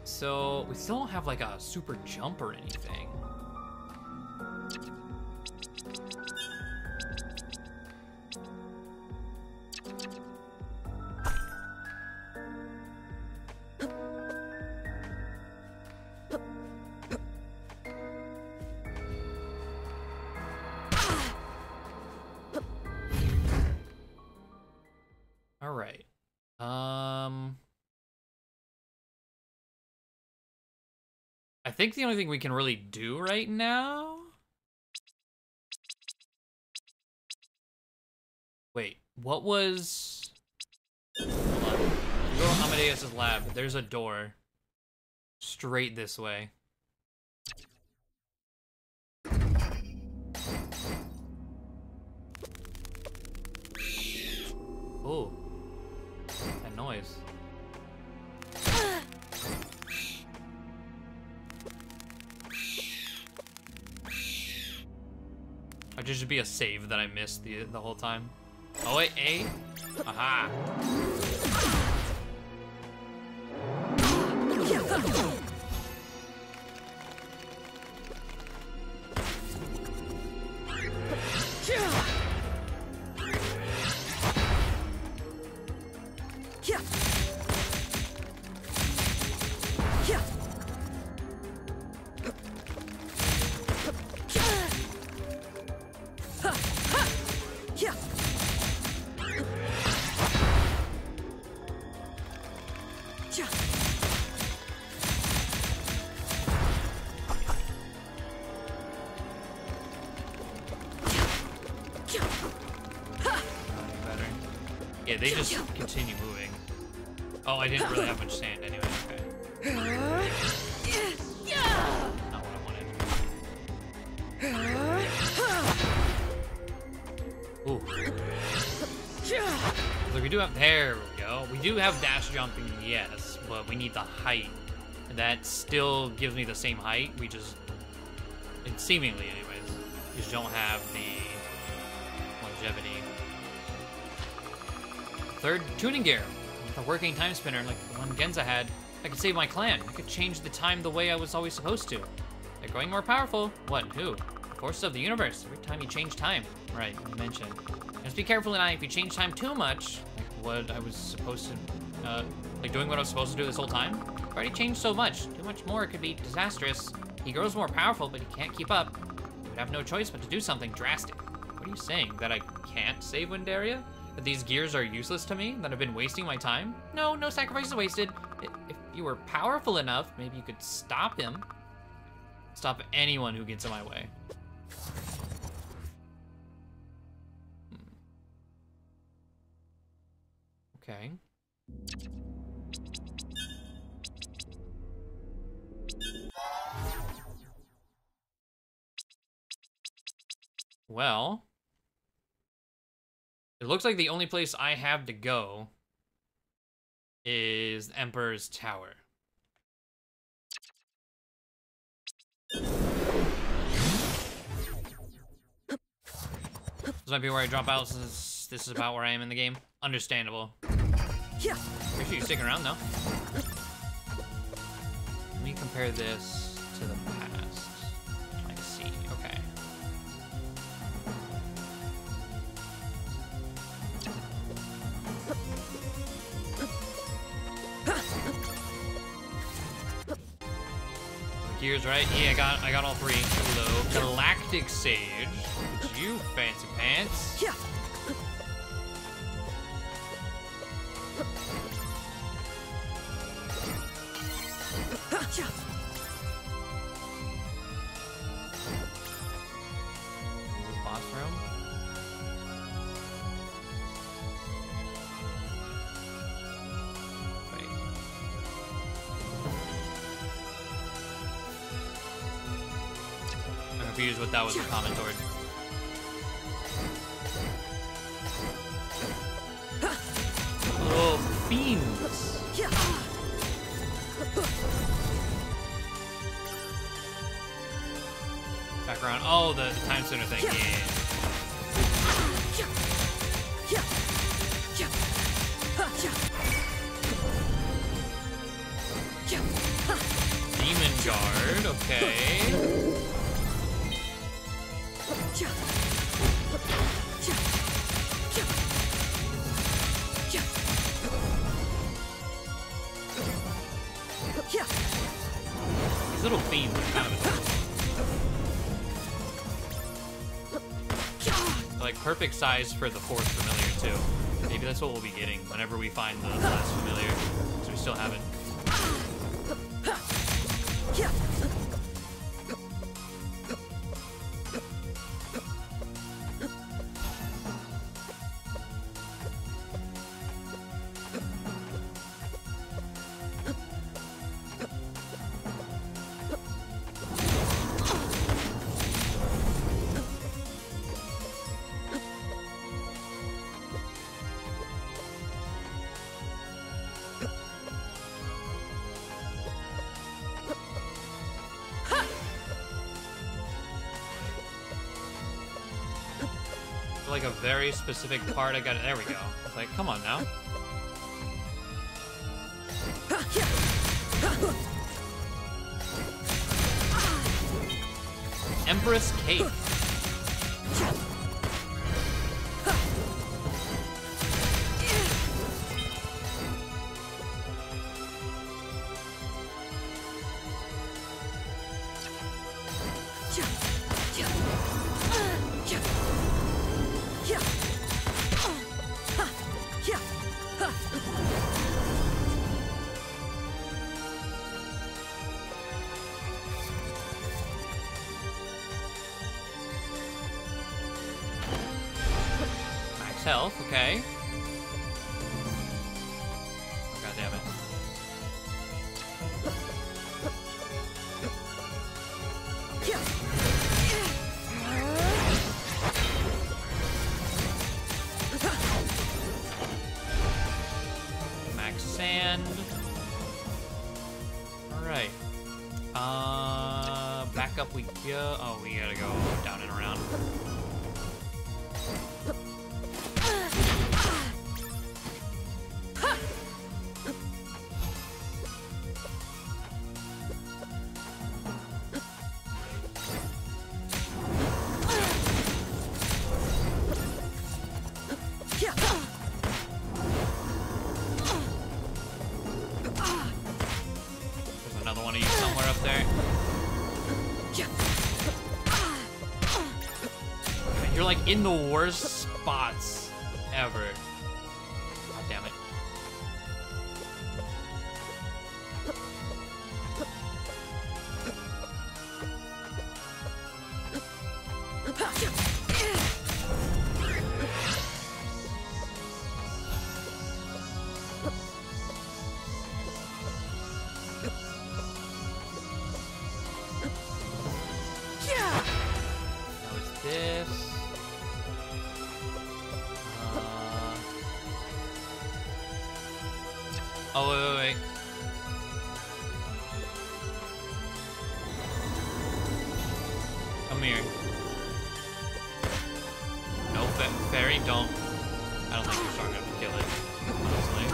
So we still don't have like a super jump or anything. All right. I think the only thing we can really do right now. Wait, what was? Hold on. Go to Amadeus' lab. There's a door. Straight this way. Oh, that noise. Or should be a save that I missed the whole time. Oh wait, A? Aha! Yeah, they just continue moving. Oh, I didn't really have much sand anyway, okay. Not what I wanted. Ooh. Look, we do have, there we go. We do have dash jumping, yes, but we need the height. And that still gives me the same height, we just, and seemingly anyways, just don't have the longevity. Third tuning gear. With a working time spinner like the one Genza had, I could save my clan. I could change the time the way I was always supposed to. They're growing more powerful. What? Who? The forces of the universe. Every time you change time. Right, you mentioned. Just be careful tonight. If you change time too much, like what I was supposed to, like doing what I was supposed to do this whole time, I've already changed so much. Too much more could be disastrous. He grows more powerful, but he can't keep up. You would have no choice but to do something drastic. What are you saying? That I can't save Windaria? That these gears are useless to me? That I've been wasting my time? No, no sacrifices wasted. If you were powerful enough, maybe you could stop him. Stop anyone who gets in my way. Okay. Well, it looks like the only place I have to go is the Emperor's Tower. This might be where I drop out since this is about where I am in the game. Understandable. Appreciate you sticking around though. Let me compare this to the past. I see, okay. Gears, right? Yeah, I got all three. Hello. Galactic Sage. You fancy pants. Yeah. Boss room. Wait. I'm confused what that was a comment toward. Little fiends. Background. Oh, the time center thing. Yeah. guard, okay. These little fiends are kind of adorable. Like perfect size for the fourth familiar too. Maybe that's what we'll be getting whenever we find the last familiar, because we still haven't. Like a very specific part. I got it. There we go. It's like, come on now. Empress Cape. Health, okay. Oh, God damn it. Max sand. Alright. Back up we go. Oh, we gotta go down and around. You're like in the worst spots ever. God damn it. Oh, wait. Come here. No, fairy, don't. I don't think you're strong enough to kill it, honestly.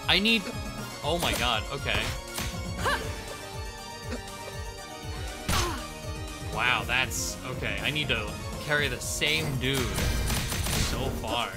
I need... Oh my god, okay. Wow, that's... Okay, I need to carry the same dude so far.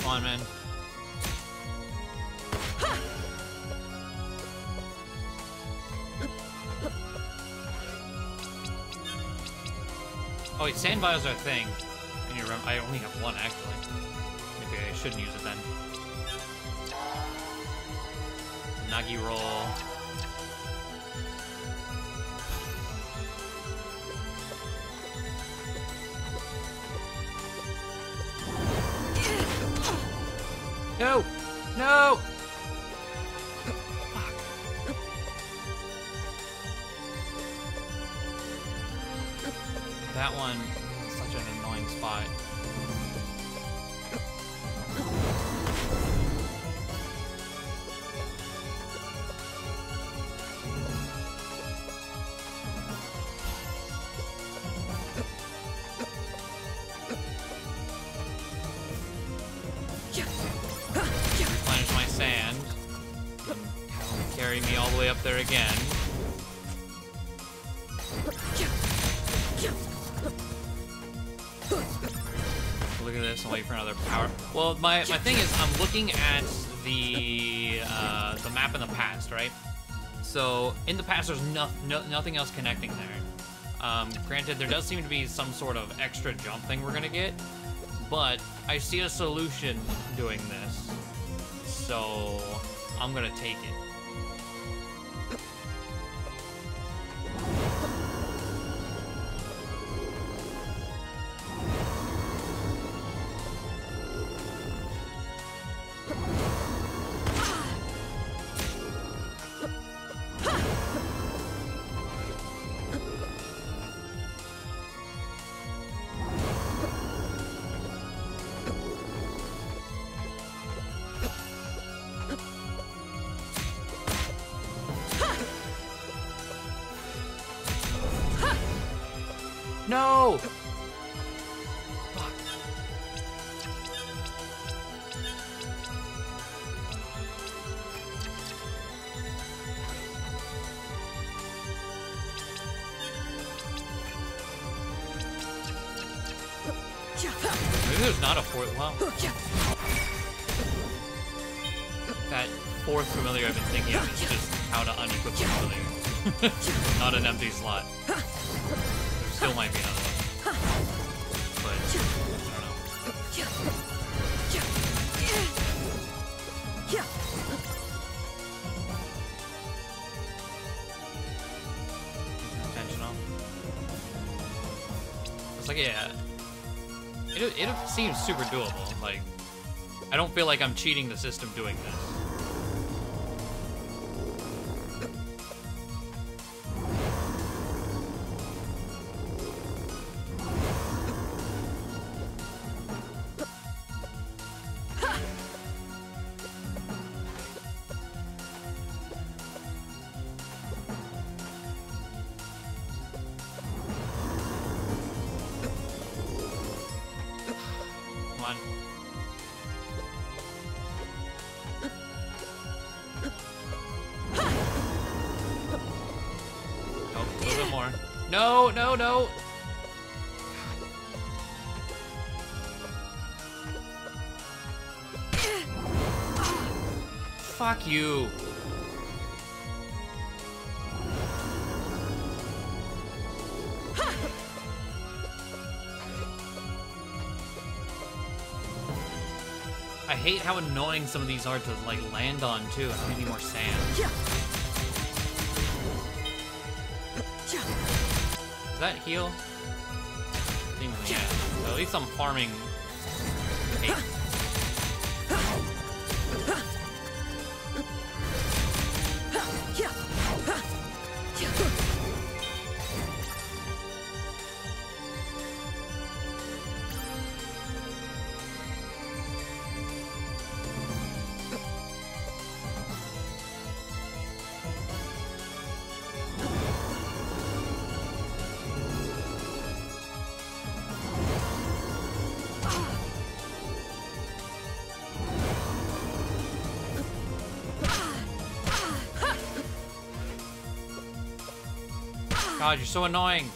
Come on, man. Oh wait, sand vials are a thing. And you remember, I only have one actually. Maybe I shouldn't use it then. Nagi roll. No! No! Fuck. That one is such an annoying spot. Replenish my sand. Carry me all the way up there again. Look at this and wait for another power. Well, my thing is, I'm looking at the map in the past, right? So in the past, there's nothing else connecting there. Granted, there does seem to be some sort of extra jump thing we're gonna get, but I see a solution doing this, so I'm gonna take it. No! Fuck. Maybe there's not a fourth. Well, that fourth familiar I've been thinking of is just how to unequip the familiar. Not an empty slot. Still might be another one. But, I don't know. Intentional. It's like, yeah. It seems super doable. Like, I don't feel like I'm cheating the system doing this. No, no, no! Fuck you. I hate how annoying some of these are to like land on too. I need more sand. Does that heal? Seems like, yeah. So at least I'm farming. Hey. God, you're so annoying.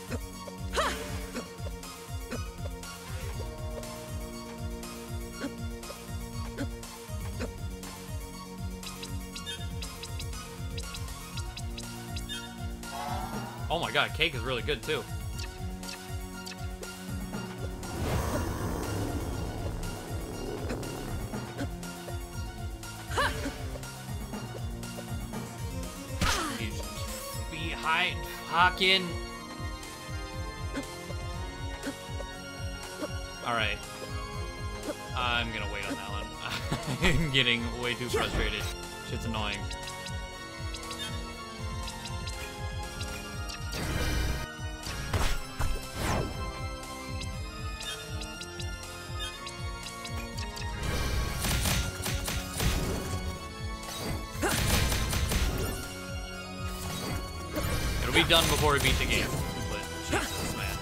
my god, cake is really good too. Behind Hawkin. Alright. I'm gonna wait on that one. I'm getting way too frustrated. Shit's annoying. It'll be done before we beat the game. But Jesus, man.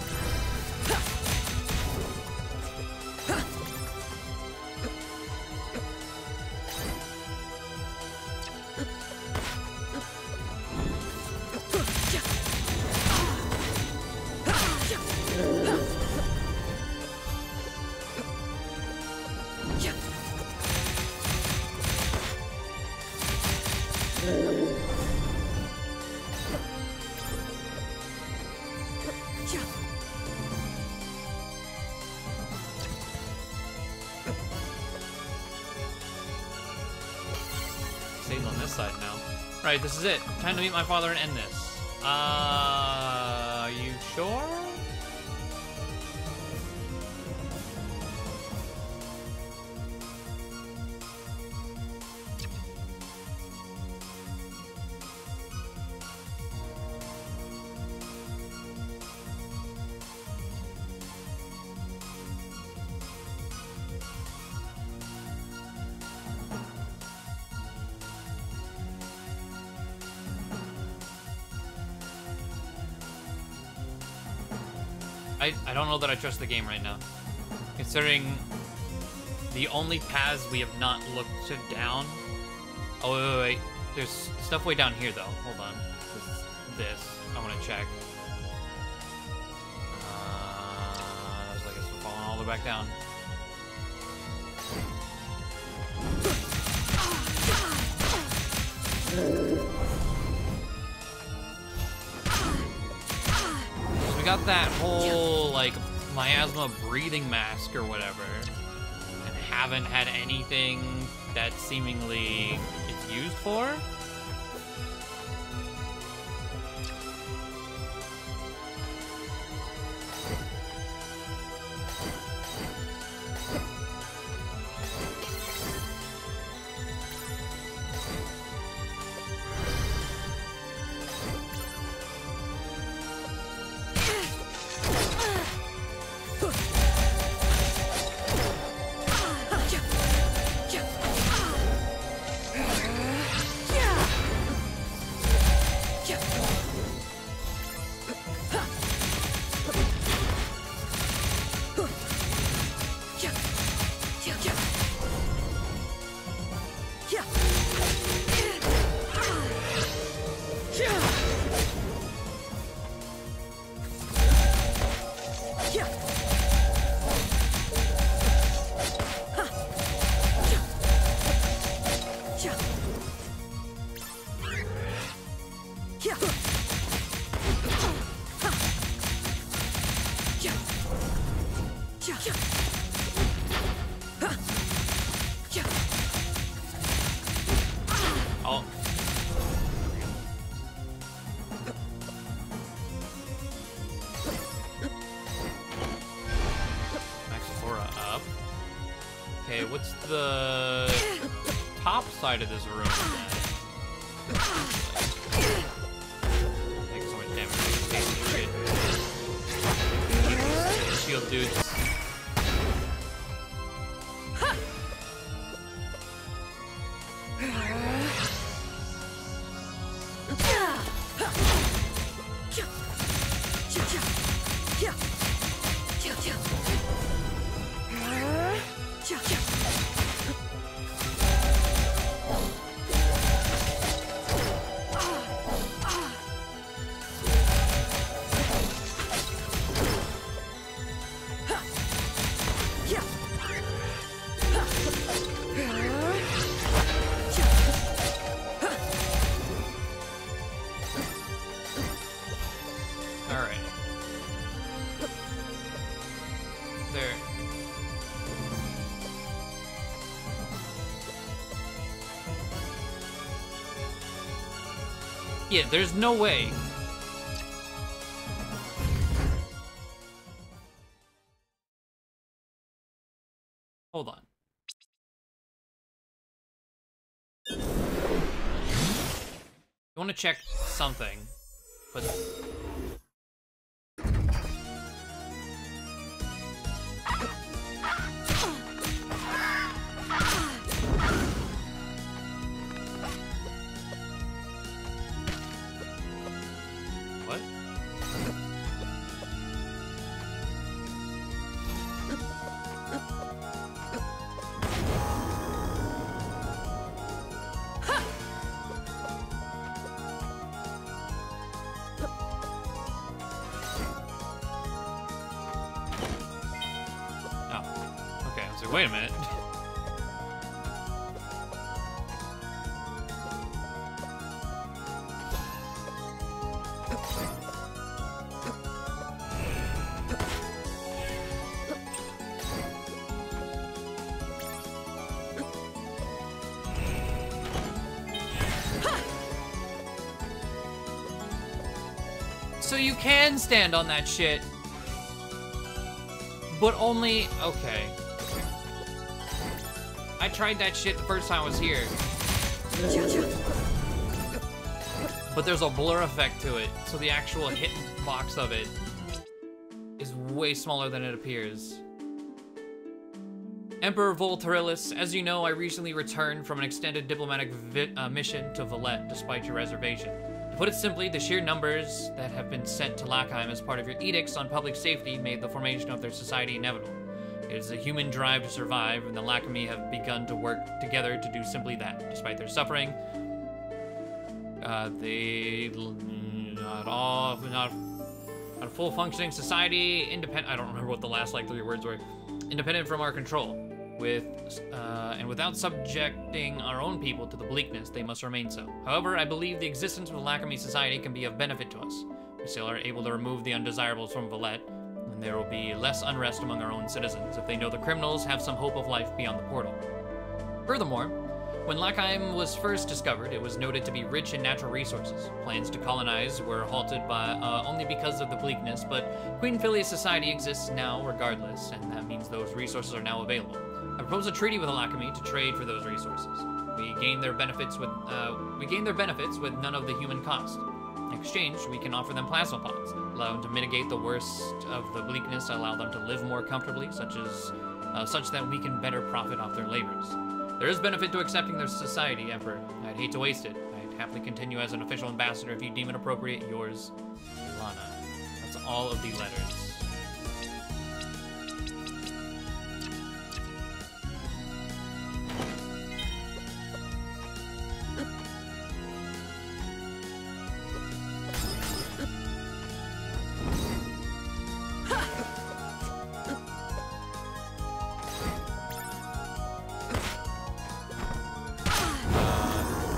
Stays on this side now. Right, this is it. Time to meet my father and end this. Are you sure? I don't know that I trust the game right now. Considering the only paths we have not looked down. Oh, wait. There's stuff way down here, though. Hold on. This. I want to check. So I guess we're falling all the way back down. Got that whole, like, miasma breathing mask or whatever, and haven't had anything that seemingly it's used for? Okay, what's the top side of this room then? Take so much damage. Shield dudes. Yeah, there's no way. Hold on. You want to check something, but... What? Oh, okay, I was like, wait a minute. So you can stand on that shit, but only, okay. I tried that shit the first time I was here. But there's a blur effect to it, so the actual hitbox of it is way smaller than it appears. Emperor Volturilis, as you know, I recently returned from an extended diplomatic mission to Valette, despite your reservation. To put it simply, the sheer numbers that have been sent to Lackheim as part of your edicts on public safety made the formation of their society inevitable. It is a human drive to survive, and the Lackami have begun to work together to do simply that. Despite their suffering, they not a full functioning society, independent. I don't remember what the last like 3 words were. Independent from our control, and without subjecting our own people to the bleakness, they must remain so. However, I believe the existence of the Lackami society can be of benefit to us. We still are able to remove the undesirables from Valette, and there will be less unrest among our own citizens if they know the criminals have some hope of life beyond the portal. Furthermore, when Lackheim was first discovered, it was noted to be rich in natural resources. Plans to colonize were halted by only because of the bleakness, but Queen Philia's society exists now regardless, and that means those resources are now available. I propose a treaty with the Lackami to trade for those resources. We gain their benefits with none of the human cost. In exchange, we can offer them plasma pods, allow them to mitigate the worst of the bleakness, allow them to live more comfortably, such that we can better profit off their labors. There is benefit to accepting their society, Emperor. I'd hate to waste it. I'd happily continue as an official ambassador if you deem it appropriate. Yours, Lana. That's all of the letters.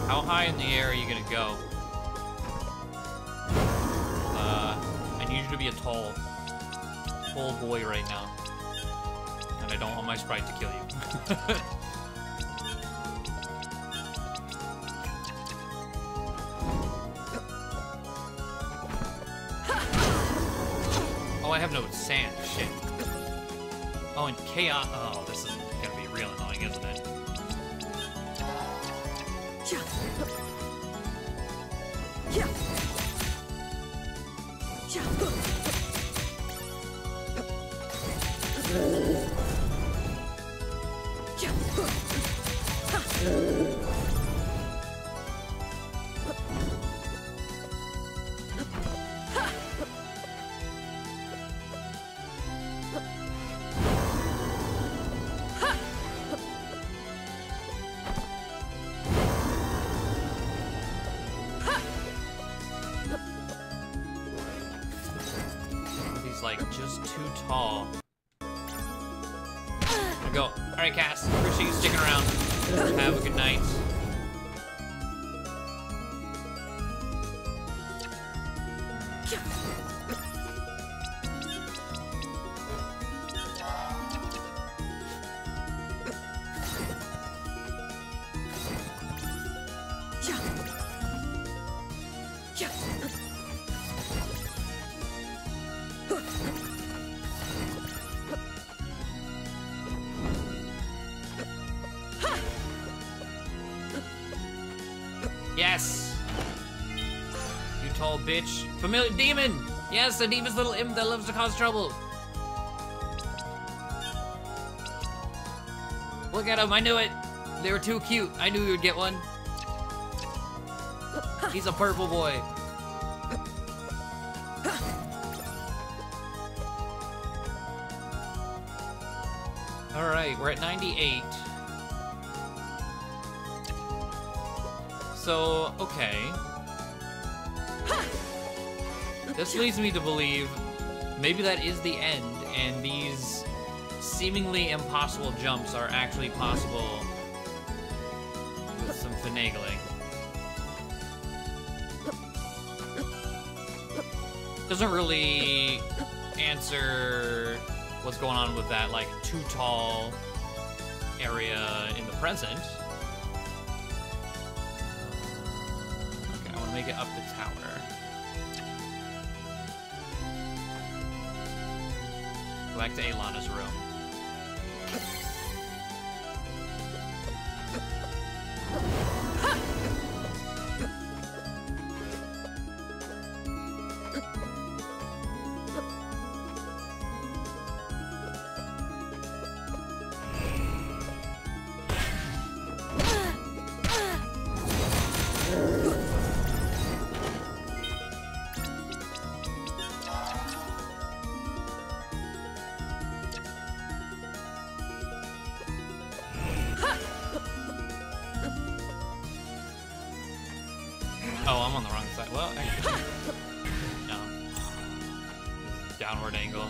How high in the air are you gonna go? I need you to be a tall boy right now. And I don't want my sprite to kill you. Oh, I have no sand. Shit. Oh, and chaos. Oh, this is gonna be real annoying, isn't it? Like just too tall. There we go. Alright, Cass. Appreciate you sticking around. Have a good night. Yes! You tall bitch. Familiar demon! Yes, a demon's little imp that loves to cause trouble. Look at him, I knew it. They were too cute. I knew you would get one. He's a purple boy. All right, we're at 98. So, okay. This leads me to believe maybe that is the end, and these seemingly impossible jumps are actually possible with some finagling. Doesn't really answer what's going on with that, like, too tall area in the present. Okay, I want to make it up the tower. Go back to Alana's room. Oh, I'm on the wrong side. Well, actually, no. Downward angle.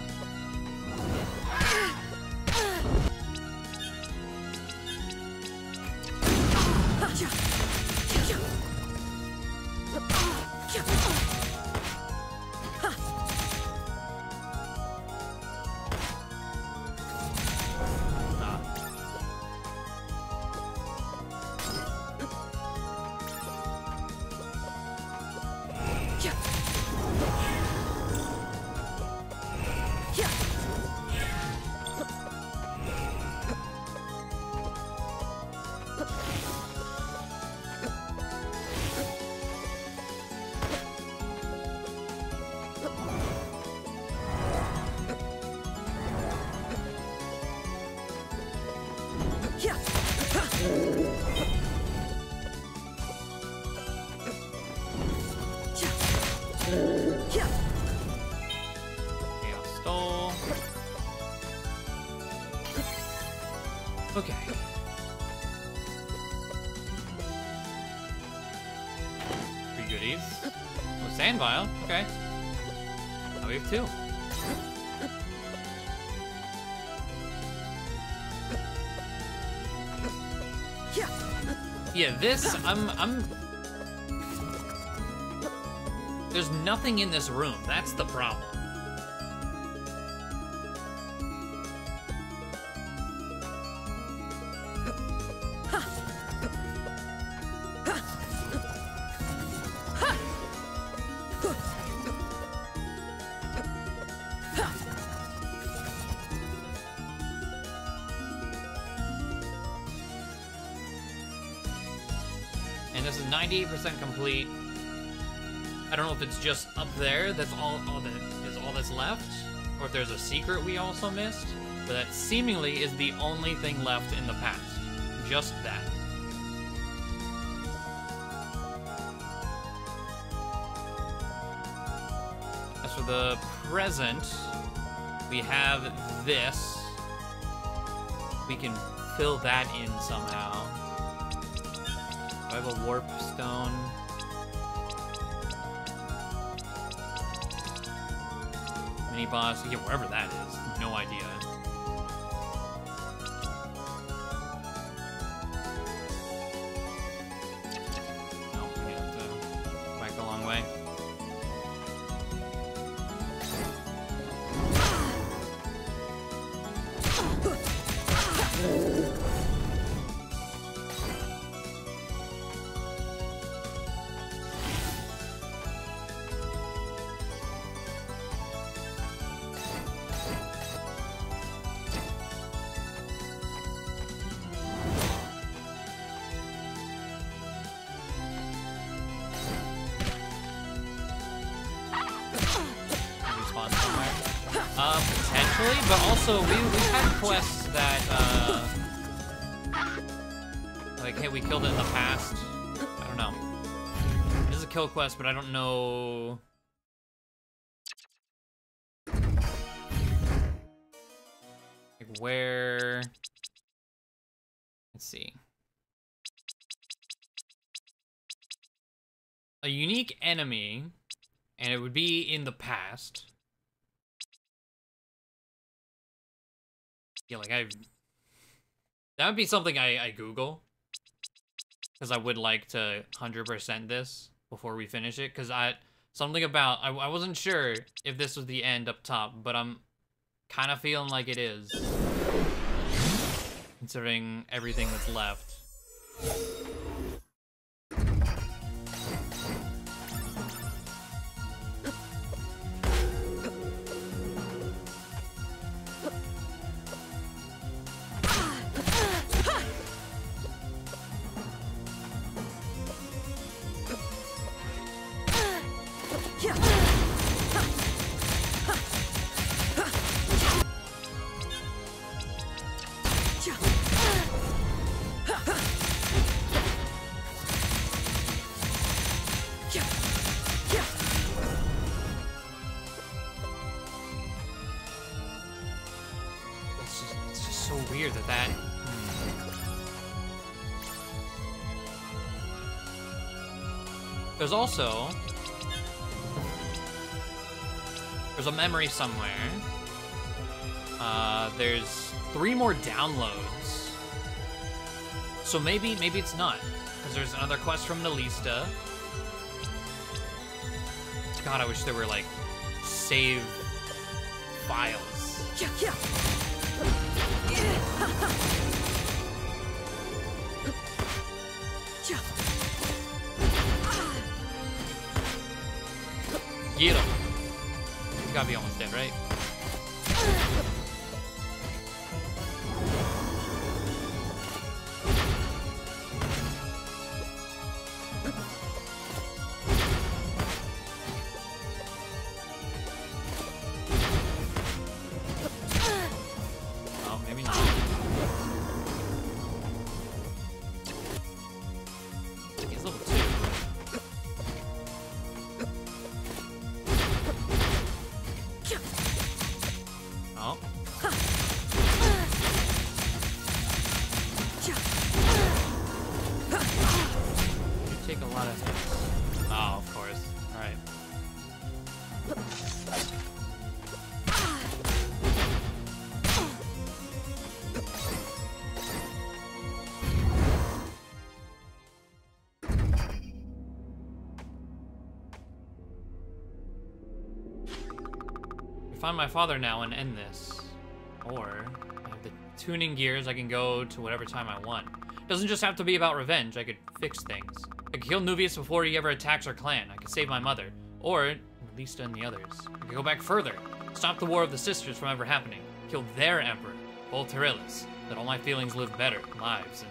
Okay. Three goodies. Oh, sand vial. Okay. Now we have two. Yeah, this, I'm... There's nothing in this room. That's the problem. And this is 98% complete. I don't know if it's just up there, that's all that's left, or if there's a secret we also missed, but that seemingly is the only thing left in the past. Just that. As for the present, we have this. We can fill that in somehow. Do I have a warp stone? Mini boss, yeah, wherever that is. No idea. No, we have to go back a long way. Potentially, but also we've had quests that, like, hey, we killed it in the past. I don't know. It is a kill quest, but I don't know. Like, where? Let's see. A unique enemy, and it would be in the past. Yeah, like that would be something I Google. Because I would like to 100% this before we finish it. Because something about, I wasn't sure if this was the end up top, but I'm kind of feeling like it is. Considering everything that's left. It's just so weird that There's also... There's a memory somewhere. There's 3 more downloads. So maybe it's not. Because there's another quest from Nalista. God, I wish there were, like, save files. Get him. He's gotta be almost dead, right? Oh, maybe not. He's level 2. Oh. You take a lot of hits. Oh, of course. Alright. Find my father now and end this. Or, I have the tuning gears, I can go to whatever time I want. Doesn't just have to be about revenge, I could fix things. I could kill Nuvius before he ever attacks our clan. I could save my mother. Or, Lista and the others. I could go back further. Stop the War of the Sisters from ever happening. Kill their emperor, Volterilis. Let all my feelings live better lives, and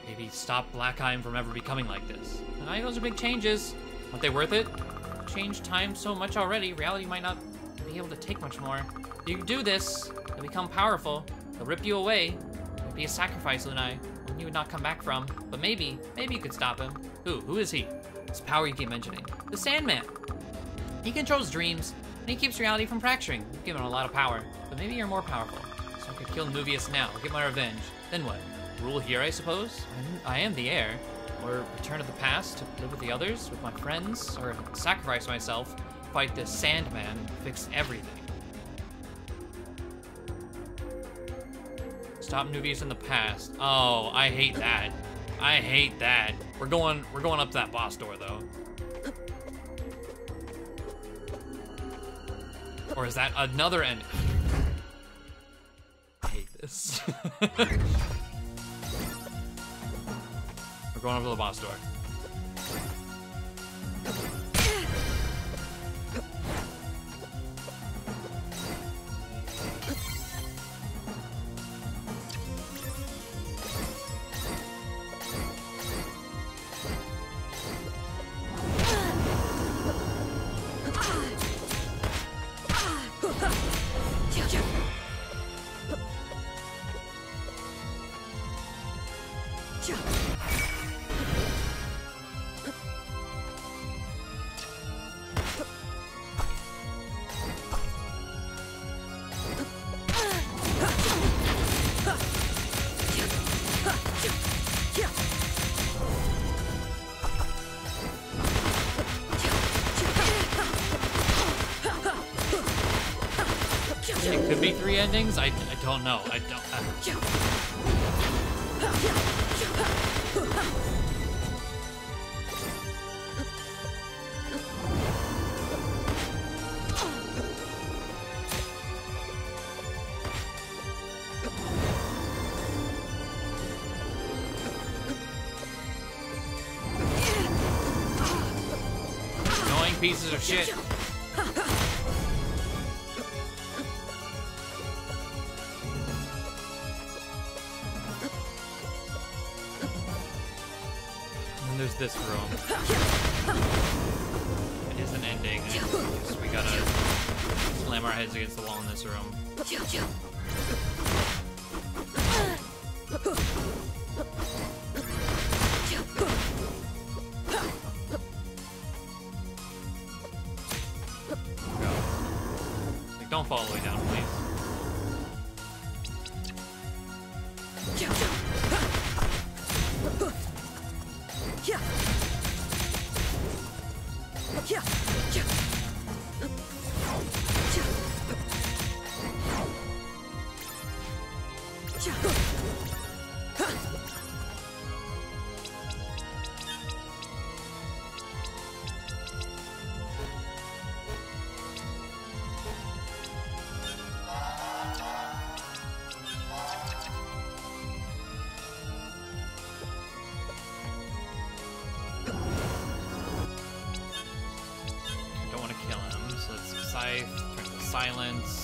maybe stop Blackheim from ever becoming like this. And I know those are big changes. Aren't they worth it? Changed time so much already, reality might not be able to take much more. If you do this, you'll become powerful. They'll rip you away. It'll be a sacrifice, Lunai, one you would not come back from. But maybe you could stop him. Who is he? This power you keep mentioning. The Sandman. He controls dreams, and he keeps reality from fracturing. You've given him a lot of power, but maybe you're more powerful. So I could kill Nuvius now, get my revenge. Then what? Rule here, I suppose? I am the heir. Or return to the past to live with the others, with my friends, or sacrifice myself, fight this Sandman, and fix everything. Stop Nuvius in the past. Oh, I hate that. I hate that. We're going up to that boss door though. Or is that another end? I hate this. We're going up to the boss door. It could be 3 endings. I don't know. I don't. Annoying pieces of shit. There's this room. It is an ending. So we gotta slam our heads against the wall in this room. Go. Like, don't fall all the way down, please. Turn to silence.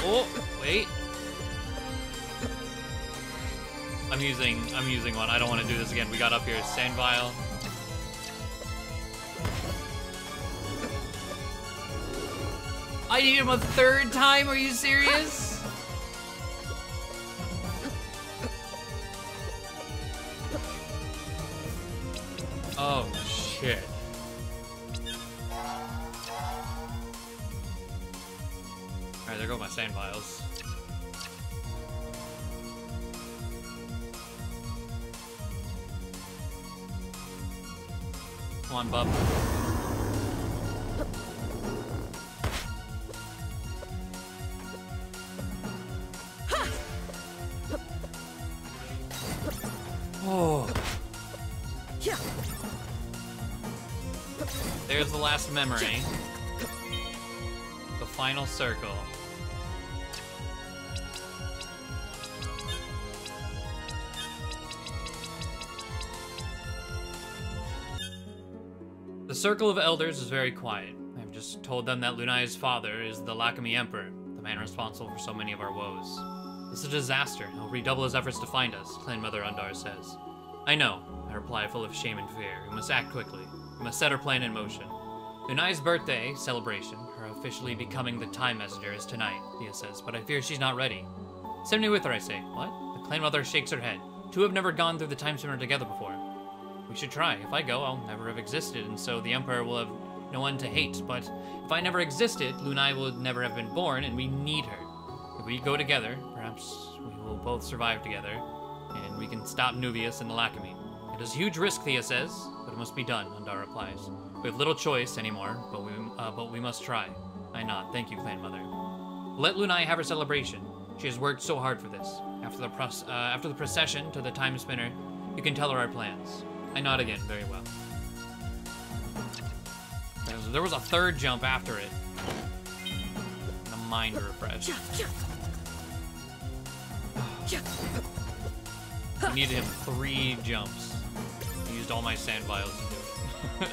Oh, wait. I'm using one. I don't want to do this again. We got up here. Sand vial. I need him a 3rd time? Are you serious? Oh, shit. Alright, there go my sand vials. Come on, bub. Oh. There's the last memory. The final circle. The circle of elders is very quiet. I've just told them that Lunai's father is the Lakami Emperor, the man responsible for so many of our woes. This is a disaster. He'll redouble his efforts to find us, Clan Mother Undar says. I know, I reply full of shame and fear. We must act quickly. We must set our plan in motion. Lunai's birthday celebration, her officially becoming the Time Messenger, is tonight, Thea says, but I fear she's not ready. Send me with her, I say. What? The Clan Mother shakes her head. 2 have never gone through the Timespinner together before. We should try. If I go, I'll never have existed, and so the Emperor will have no one to hate. But if I never existed, Lunai will never have been born, and we need her. If we go together, perhaps we will both survive together, and we can stop Nuvius and the Lakami. It is a huge risk, Thea says, but it must be done, Undar replies. We have little choice anymore, but we must try. I nod. Thank you, Clan Mother. Let Lunai have her celebration. She has worked so hard for this. After the procession to the Timespinner, you can tell her our plans. I nod again. Very well. There was a 3rd jump after it. A mind refresh. We needed him 3 jumps. He used all my sand vials to do it.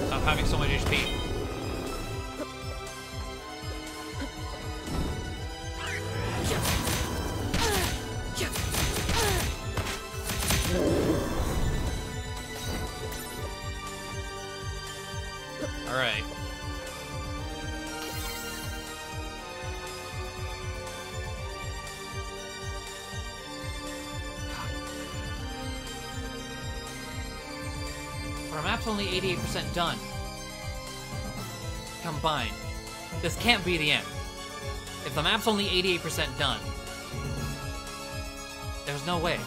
Stop having so much HP. All right. Our map's only 88% done. Combined. This can't be the end. If the map's only 88% done, there's no way.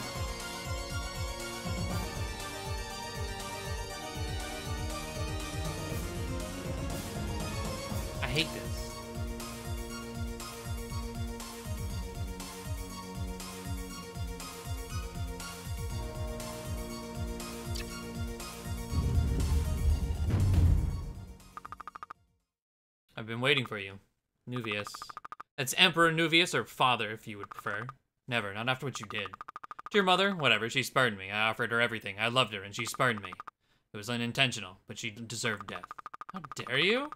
I hate this. I've been waiting for you. Nuvius. That's Emperor Nuvius, or father, if you would prefer. Never, not after what you did. To your mother, whatever, she spurned me. I offered her everything. I loved her, and she spurned me. It was unintentional, but she deserved death. How dare you?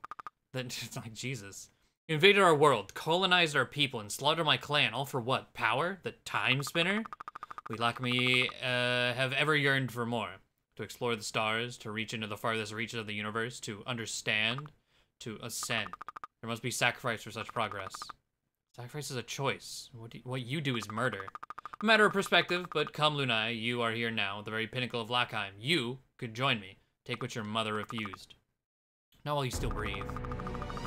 It's like, Jesus. You invaded our world, colonized our people, and slaughtered my clan, all for what? Power? The Timespinner? We lack me, have ever yearned for more. To explore the stars, to reach into the farthest reaches of the universe, to understand, to ascend. There must be sacrifice for such progress. Sacrifice is a choice. What you do is murder. A matter of perspective, but come Lunai, you are here now, at the very pinnacle of Lackheim. You could join me. Take what your mother refused. Not while you still breathe.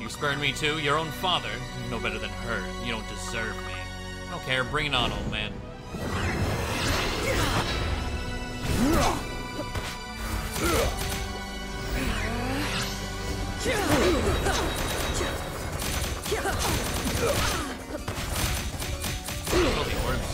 You spurned me too, your own father. You know better than her. You don't deserve me. I don't care, bring it on, old man. Holy worms.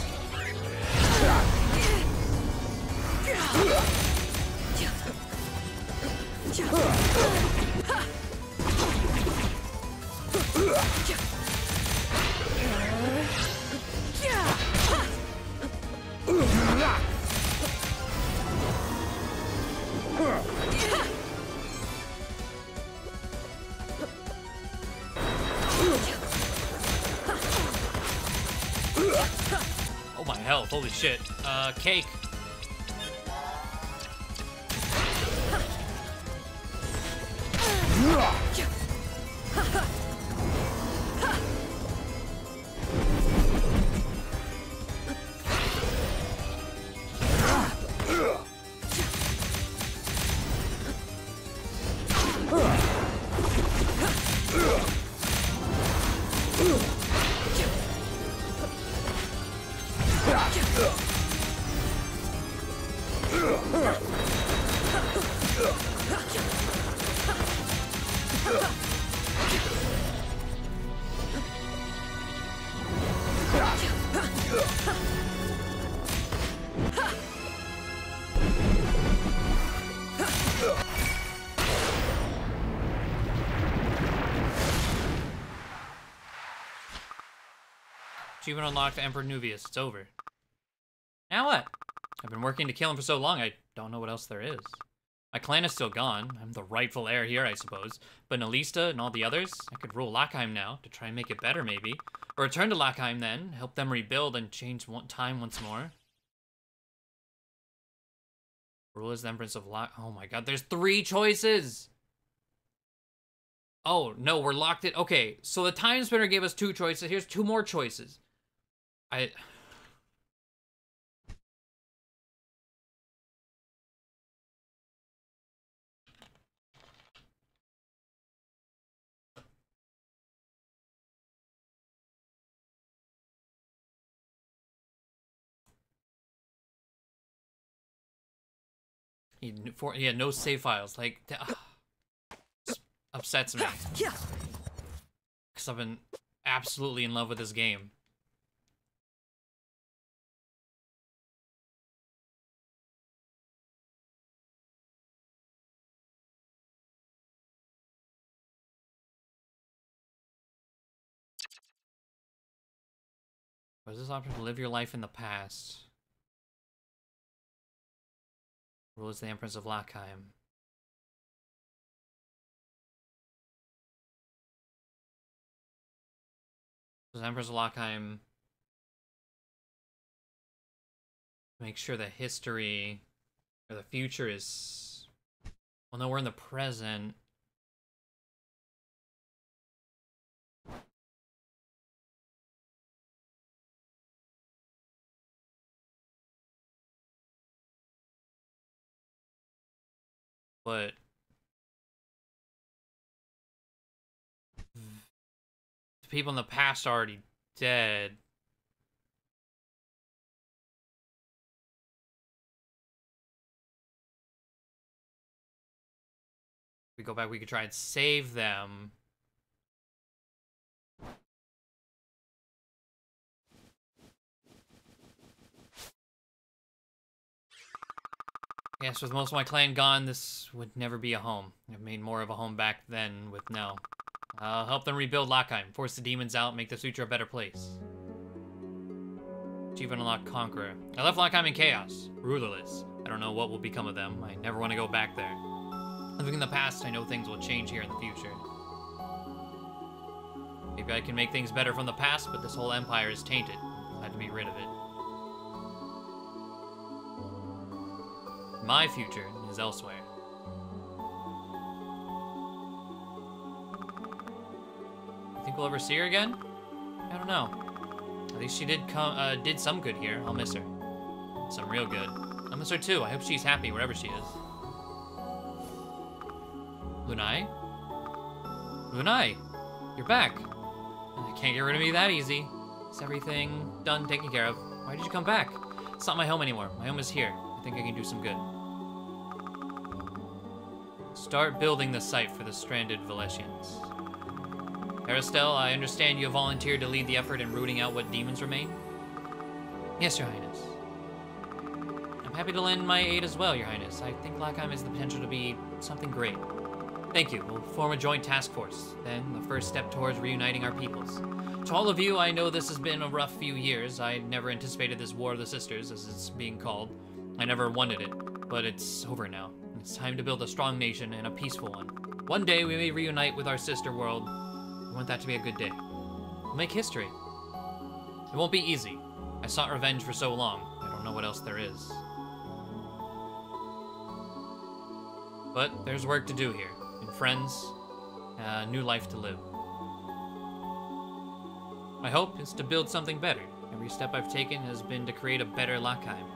Oh my health, holy shit. Cake. Achievement unlocked for Emperor Nuvius. It's over. Now what? I've been working to kill him for so long, I don't know what else there is. My clan is still gone. I'm the rightful heir here, I suppose. But Nalista and all the others, I could rule Lackheim now, to try and make it better, maybe. Or return to Lackheim then, help them rebuild and change time once more. Rule as the Empress of Oh my god, there's 3 choices! Oh, no, we're locked in. Okay, so the Timespinner gave us 2 choices. Here's 2 more choices. He had no save files. Like, this upsets me. Because I've been absolutely in love with this game. Was this option to live your life in the past? Rule as the Empress of Lackheim. Does Empress of Lackheim make sure the history or the future is... Well, no, we're in the present. But the people in the past are already dead. If we go back, we could try and save them. Yes, with most of my clan gone, this would never be a home. I've made more of a home back then with no. I'll help them rebuild Lackheim, force the demons out, make the future a better place. Achievement unlocked Conqueror. I left Lackheim in chaos, rulerless. I don't know what will become of them. I never want to go back there. Living in the past, I know things will change here in the future. Maybe I can make things better from the past, but this whole empire is tainted. I had to be rid of it. My future is elsewhere. You think we'll ever see her again? I don't know. At least she did some good here. I'll miss her. Some real good. I'll miss her too. I hope she's happy wherever she is. Lunai? Lunai! You're back. I can't get rid of me that easy. Is everything done, taken care of? Why did you come back? It's not my home anymore. My home is here. I think I can do some good. Start building the site for the stranded Valesians. Aristel, I understand you have volunteered to lead the effort in rooting out what demons remain? Yes, Your Highness. I'm happy to lend my aid as well, Your Highness. I think Lackheim has the potential to be something great. Thank you. We'll form a joint task force. Then, the first step towards reuniting our peoples. To all of you, I know this has been a rough few years. I never anticipated this War of the Sisters, as it's being called. I never wanted it, but it's over now. It's time to build a strong nation and a peaceful one. One day, we may reunite with our sister world. I want that to be a good day. We'll make history. It won't be easy. I sought revenge for so long. I don't know what else there is. But there's work to do here. And friends, a new life to live. My hope is to build something better. Every step I've taken has been to create a better Lackheim.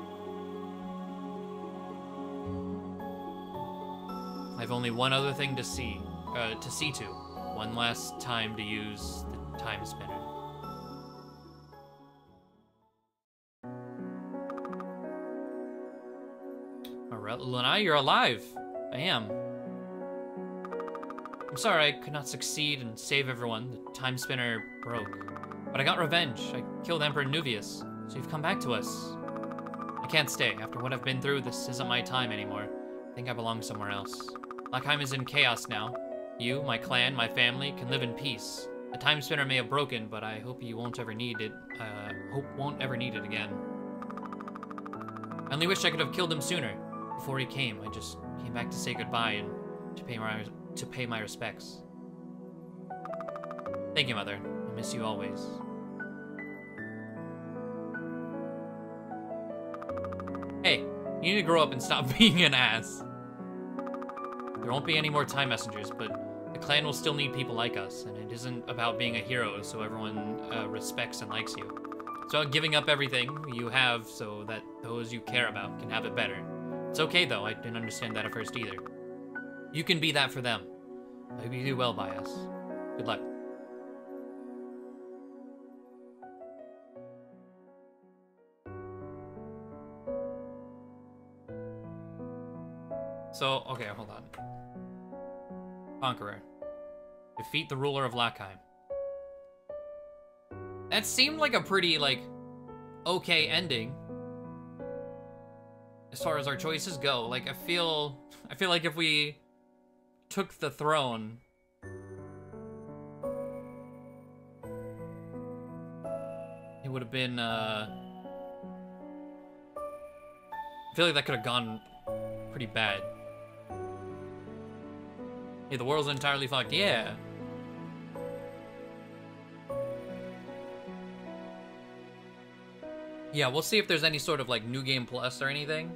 I've only one other thing to see to. One last time to use the Timespinner. Lunai, you're alive. I am. I'm sorry I could not succeed and save everyone. The Timespinner broke. But I got revenge. I killed Emperor Nuvius, so you've come back to us. I can't stay. After what I've been through, this isn't my time anymore. I think I belong somewhere else. Lackheim is in chaos now. You, my clan, my family can live in peace. The Timespinner may have broken, but I hope you won't ever need it. Won't ever need it again. I only wish I could have killed him sooner. Before he came, I just came back to say goodbye and to pay my respects. Thank you, Mother. I miss you always. Hey, you need to grow up and stop being an ass. There won't be any more time messengers, but the clan will still need people like us, and it isn't about being a hero so everyone respects and likes you. It's about giving up everything you have so that those you care about can have it better. It's okay, though. I didn't understand that at first either. You can be that for them. I hope you do well by us. Good luck. So, okay, hold on. Conqueror. Defeat the ruler of Lackheim. That seemed like a pretty, like, okay ending. As far as our choices go. Like, I feel like if we took the throne, it would have been, I feel like that could have gone pretty bad. Hey, the world's entirely fucked. Yeah. Yeah, we'll see if there's any sort of, like, New Game Plus or anything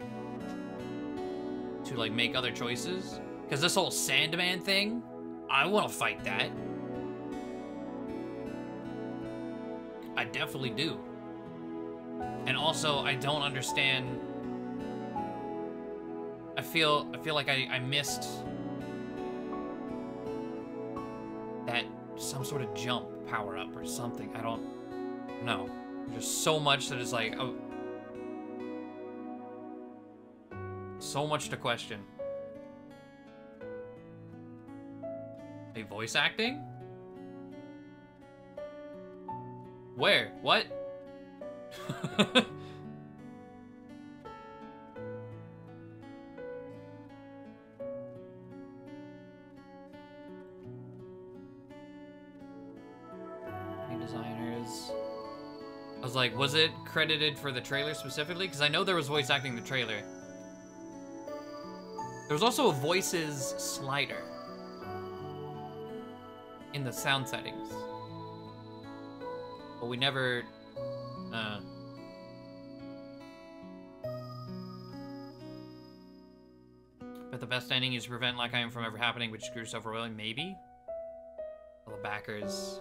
to, like, make other choices. Because this whole Sandman thing, I want to fight that. I definitely do. And also, I don't understand. I feel like I missed that some sort of jump power-up or something. I don't know. There's so much that is like, oh, so much to question. A voice acting? Where? What? Designers. I was like, was it credited for the trailer specifically? Because I know there was voice acting in the trailer. There was also a voices slider in the sound settings. But we never... But the best ending is to prevent Lackheim from ever happening, which screws yourself royally. Maybe? All the backers...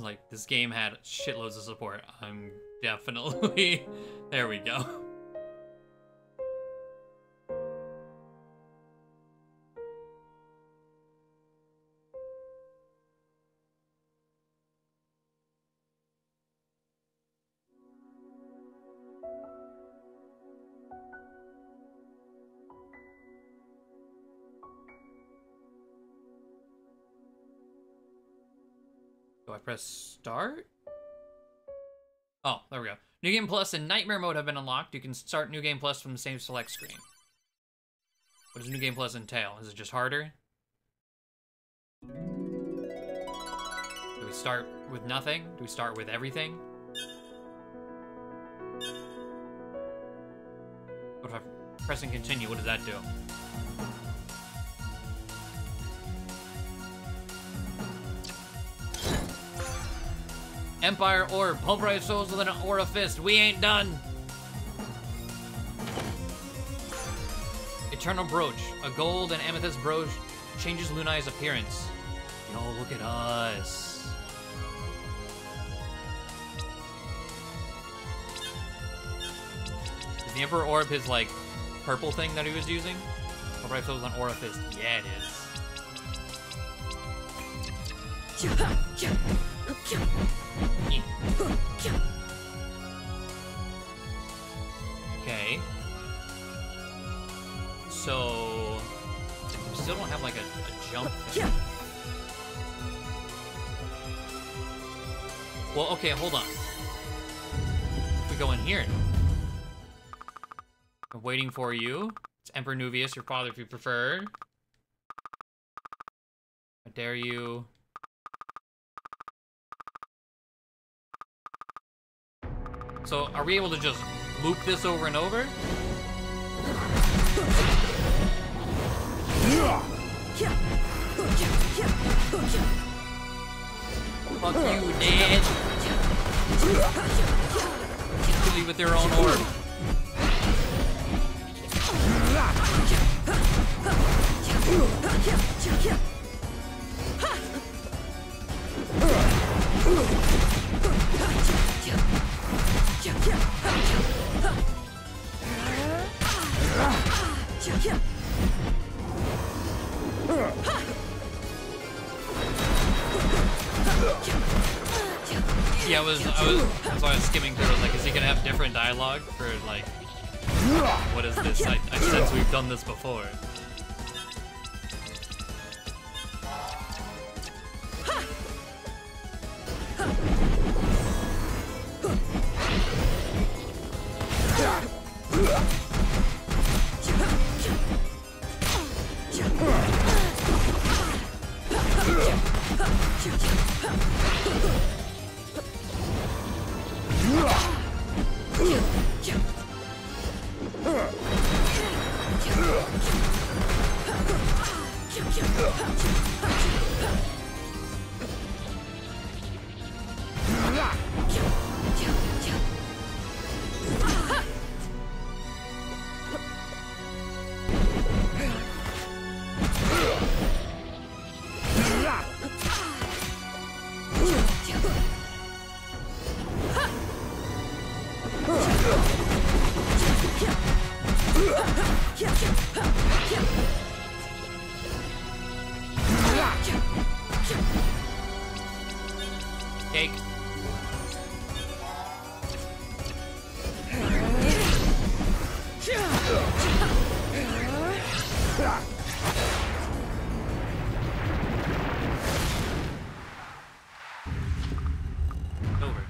Like, this game had shitloads of support. I'm definitely... There we go. Do I press start? Oh, there we go. New Game Plus and Nightmare Mode have been unlocked. You can start New Game Plus from the same select screen. What does New Game Plus entail? Is it just harder? Do we start with nothing? Do we start with everything? What if I press and continue? What does that do? Empire Orb, pulverize souls with an Aura Fist. We ain't done. Eternal Brooch, a gold and amethyst brooch changes Lunai's appearance. Yo, look at us. Is the Emperor Orb his, like, purple thing that he was using? Pulverize souls with an Aura Fist. Yeah, it is. Okay. So, we still don't have like a jump thing. Well, okay, hold on. We go in here. I'm waiting for you. It's Emperor Nuvius, your father if you prefer. I dare you. So, are we able to just loop this over and over? Fuck you, Dad. Kill you with your own orb. Yeah, that's why I was skimming through. I was like, is he gonna have different dialogue for like, what is this? I sense we've done this before. Cake. Over.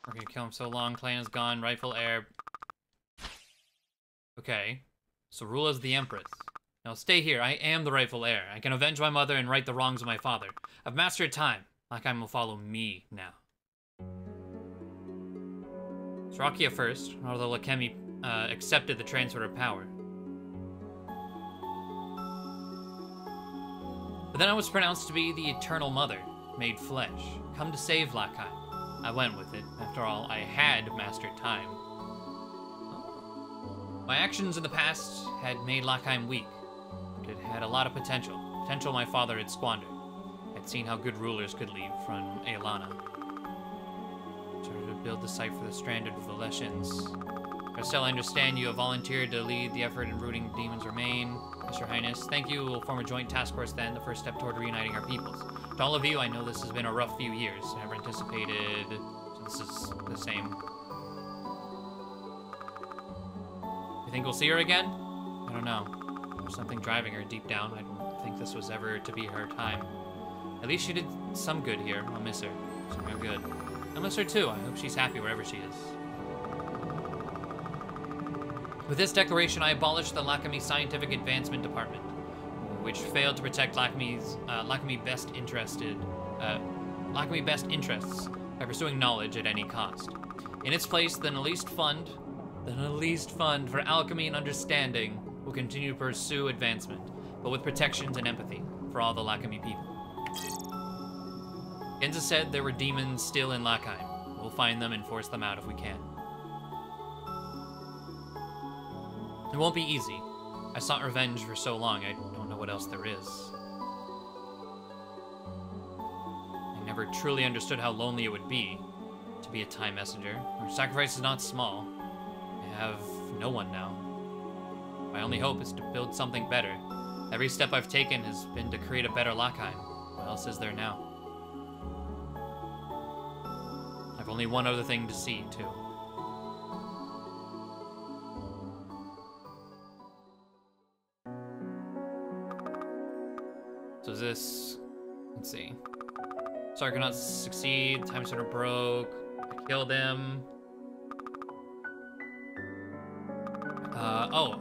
We're gonna kill him so long. Clan is gone. Rightful heir. Okay. So rule as the Empress. Now stay here. I am the rightful heir. I can avenge my mother and right the wrongs of my father. I've mastered time. Lackheim will follow me now. Srakia first, although Lakemi accepted the transfer of power. But then I was pronounced to be the Eternal Mother, made flesh, come to save Lackheim. I went with it. After all, I had mastered time. My actions in the past had made Lackheim weak, but it had a lot of potential. Potential my father had squandered. I'd seen how good rulers could leave from Aelana. Started to build the site for the stranded Valetians. Marcel, I understand you have volunteered to lead the effort in rooting demons remain. Yes, Your Highness. Thank you. We'll form a joint task force then, the first step toward reuniting our peoples. To all of you, I know this has been a rough few years. Never anticipated... So this is the same. You think we'll see her again? I don't know. There's something driving her deep down. I don't think this was ever to be her time. At least she did some good here. I'll miss her. She's real good. I'll miss her too. I hope she's happy wherever she is. With this declaration, I abolished the Lackemy Scientific Advancement Department, which failed to protect Lackemy's best interests by pursuing knowledge at any cost. In its place, the Naliste Fund for Alchemy and Understanding will continue to pursue advancement, but with protections and empathy for all the Lackemy people. Genza said there were demons still in Lackheim. We'll find them and force them out if we can. It won't be easy. I sought revenge for so long, I don't know what else there is. I never truly understood how lonely it would be to be a time messenger. Our sacrifice is not small. I have no one now. My only hope is to build something better. Every step I've taken has been to create a better Lackheim. What else is there now? I've only one other thing to see, too. So is this... Let's see. Sorry, I cannot succeed. Timespinner broke. I killed him.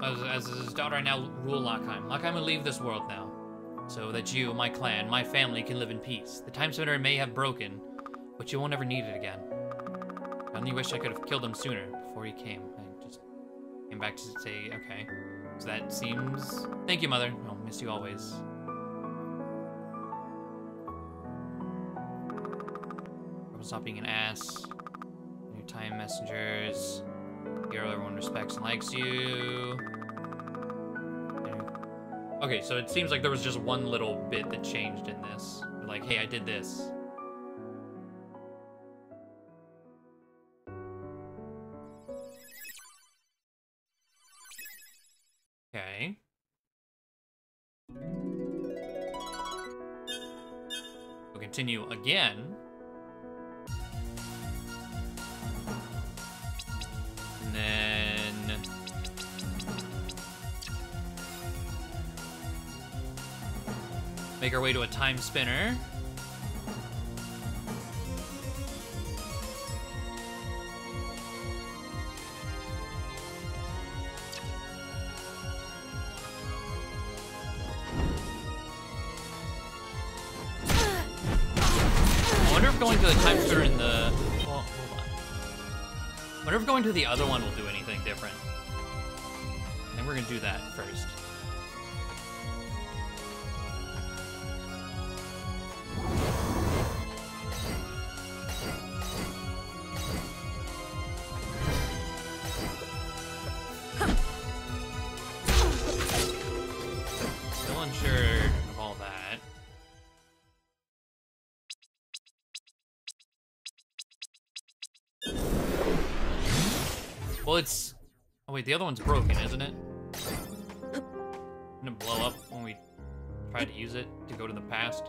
As his daughter, I now rule Lackheim. Lackheim will leave this world now, so that you, my clan, my family can live in peace. The Timespinner may have broken, but you won't ever need it again. I only wish I could have killed him sooner, before he came. I just came back to say, okay. So that seems... Thank you, Mother. I'll miss you always. Stop being an ass. New time messengers. Hero everyone respects and likes you. Okay, so it seems like there was just one little bit that changed in this. Like, hey, I did this. Okay. We'll continue again. Make our way to a time spinner. I wonder if going to the time spinner in the... Well, hold on. I wonder if going to the other one will do anything different. And we're gonna do that first. Still unsure of all that. Well, it's... Oh wait, the other one's broken, isn't it? Didn't it blow up when we tried to use it to go to the past?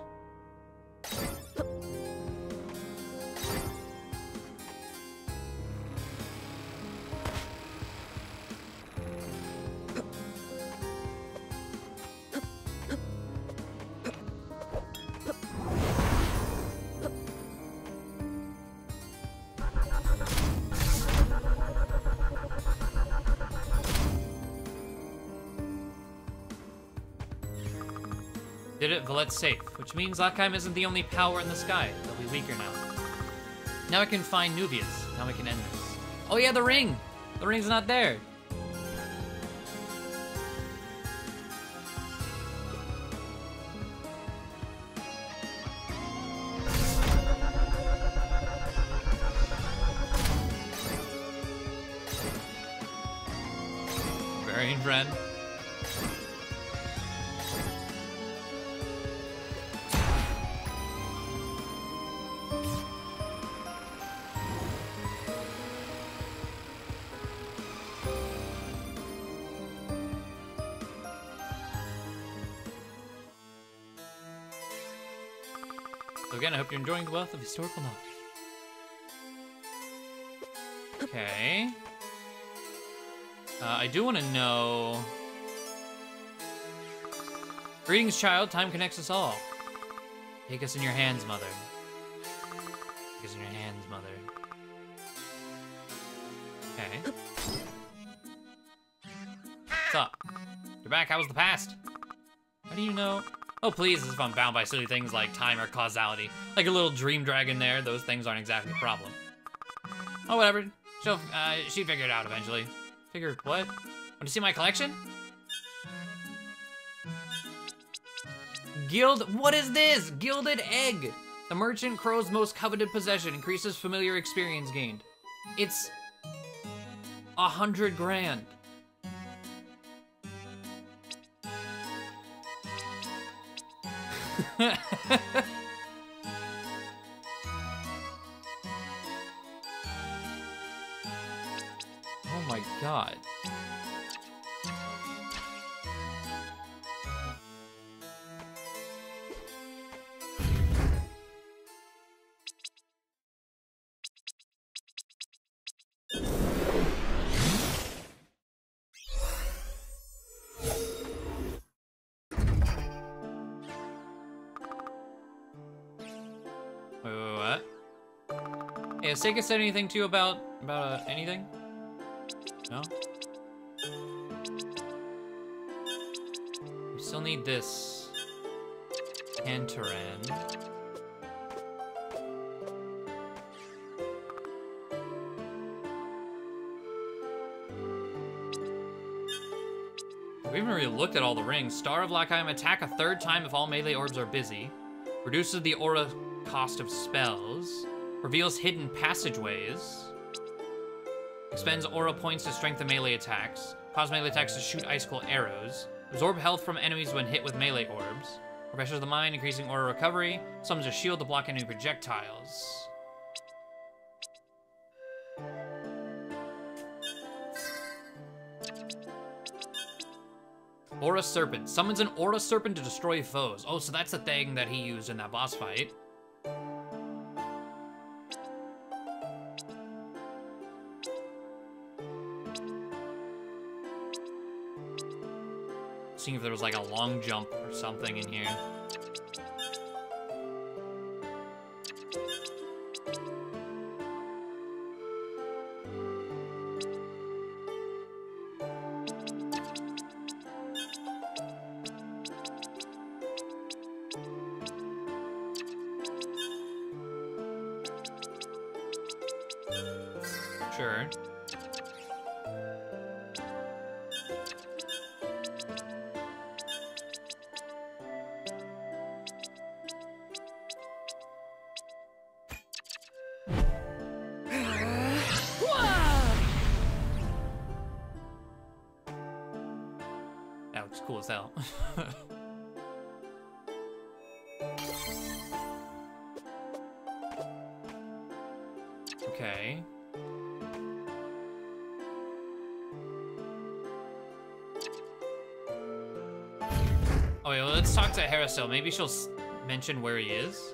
Did it, Valet's safe, which means Lackheim isn't the only power in the sky. They'll be weaker now. Now I can find Nubius. Now we can end this. Oh yeah, the ring! The ring's not there. Variant friend. So again, I hope you're enjoying the wealth of historical knowledge. Okay. I do want to know... Greetings, child. Time connects us all. Take us in your hands, mother. Take us in your hands, mother. Okay. What's up? You're back. How was the past? How do you know? Oh, please, as if I'm bound by silly things like time or causality. Like a little dream dragon there, those things aren't exactly a problem. Oh, whatever. She'd figure it out eventually. Figure what? Want to see my collection? What is this? Gilded egg. The merchant crow's most coveted possession, increases familiar experience gained. It's 100 grand. Oh my god. What? Hey, has Seika said anything to you about anything? No? We still need this Antaran. We haven't really looked at all the rings. Star of Lackheim, attack a third time if all melee orbs are busy. Reduces the aura cost of spells. Reveals hidden passageways. Expends aura points to strengthen melee attacks. Cause melee attacks to shoot icicle arrows. Absorb health from enemies when hit with melee orbs. Refreshes the mind, increasing aura recovery. Summons a shield to block enemy projectiles. Aura Serpent. Summons an Aura Serpent to destroy foes. Oh, so that's the thing that he used in that boss fight. Seeing if there was like a long jump or something in here. Sure. That looks cool as hell. Okay. Oh wait, well, let's talk to Hera still. Maybe she'll mention where he is.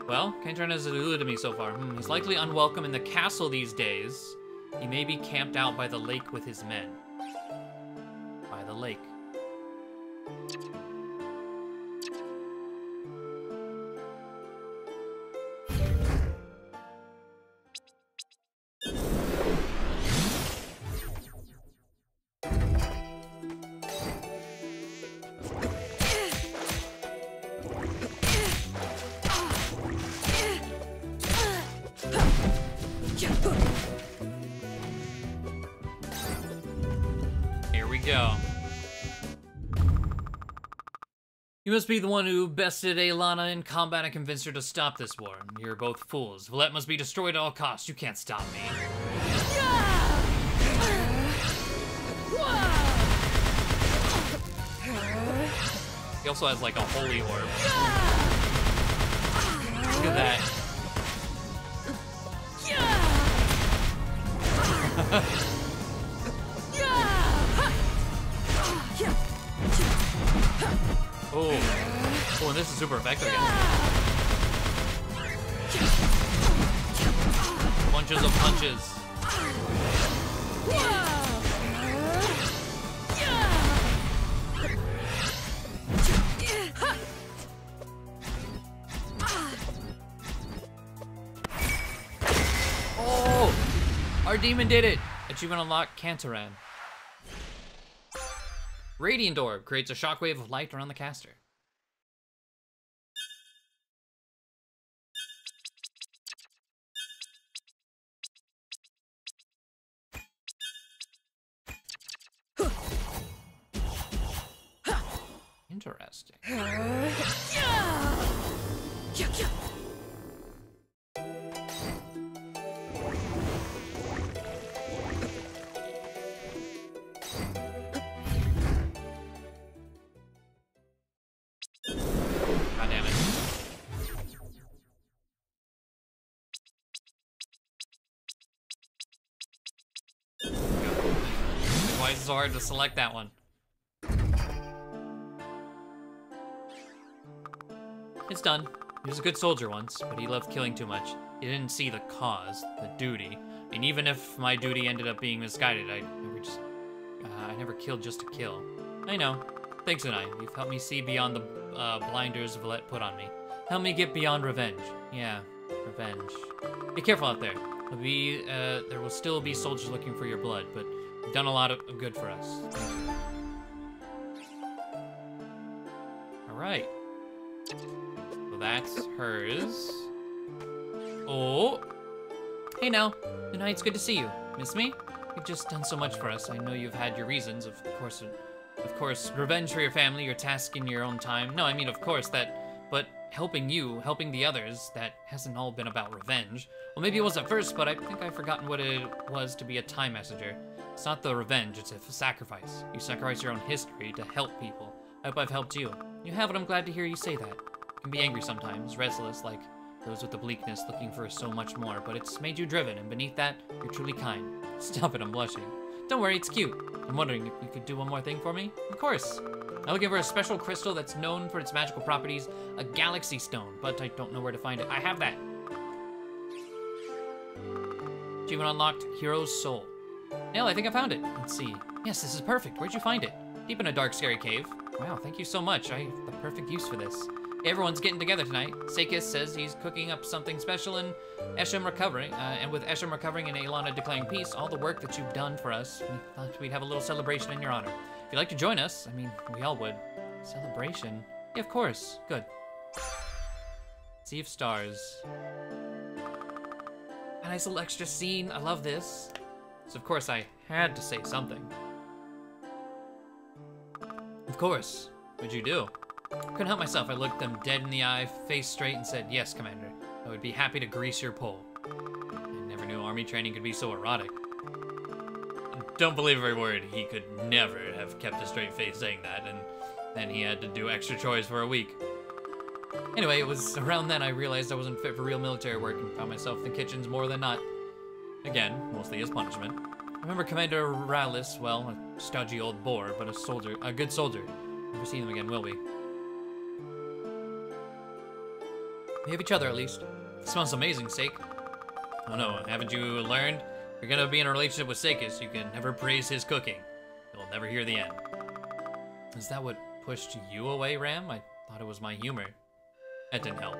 Well, Kentron has alluded to me so far. He's likely unwelcome in the castle these days. He may be camped out by the lake with his men. By the lake. Here we go. You must be the one who bested Aelana in combat and convinced her to stop this war. You're both fools. Valette must be destroyed at all costs. You can't stop me. He also has like a holy orb. Look at that. Oh, and this is super effective again. Bunches of punches. Oh, our demon did it. Achievement unlocked, Cantoran. Radiant Orb creates a shockwave of light around the caster. Interesting. God damn it. Why is it so hard to select that one? It's done. He was a good soldier once, but he loved killing too much. He didn't see the cause, the duty. And even if my duty ended up being misguided, I never killed just to kill. I know. Thanks, Unai. You've helped me see beyond the blinders Valette put on me. Help me get beyond revenge. Yeah, revenge. Be careful out there. There will still be soldiers looking for your blood, but you've done a lot of good for us. All right. So that's hers. Oh. Hey now. Unai, it's good to see you. Miss me? You've just done so much for us. I know you've had your reasons, of course, revenge for your family, your task in your own time. No, I mean, of course, but helping you, helping the others, that hasn't all been about revenge. Well, maybe it was at first, but I think I've forgotten what it was to be a time messenger. It's not the revenge, it's a sacrifice. You sacrifice your own history to help people. I hope I've helped you. You have, and I'm glad to hear you say that. You can be angry sometimes, restless, like those with the bleakness looking for so much more, but it's made you driven, and beneath that, you're truly kind. Stop it, I'm blushing. Don't worry, it's cute. I'm wondering if you could do one more thing for me? Of course. I'm looking for a special crystal that's known for its magical properties, a galaxy stone, but I don't know where to find it. I have that. Achievement unlocked, Hero's Soul. Nell, I think I found it. Let's see. Yes, this is perfect. Where'd you find it? Deep in a dark, scary cave. Wow, thank you so much. I have the perfect use for this. Everyone's getting together tonight. Seikis says he's cooking up something special and Eshem recovering, and with Eshem recovering and Aelana declaring peace, all the work that you've done for us, we thought we'd have a little celebration in your honor. If you'd like to join us, I mean, we all would. Celebration? Yeah, of course. Good. Sea of Stars. God, nice little extra scene. I love this. So of course I had to say something. Of course. What'd you do? Couldn't help myself. I looked them dead in the eye, face straight, and said, "Yes, Commander. I would be happy to grease your pole." I never knew army training could be so erotic. Don't believe every word. He could never have kept a straight face saying that, and then he had to do extra chores for a week. Anyway, it was around then I realized I wasn't fit for real military work and found myself in the kitchens more than not. Again, mostly as punishment. I remember Commander Rallis, well, a stodgy old bore, but a good soldier. Never see him again, will we? We have each other, at least. It smells amazing, Sake. Oh no, haven't you learned? If you're gonna be in a relationship with Sakis, you can never praise his cooking. You'll never hear the end. Is that what pushed you away, Ram? I thought it was my humor. That didn't help.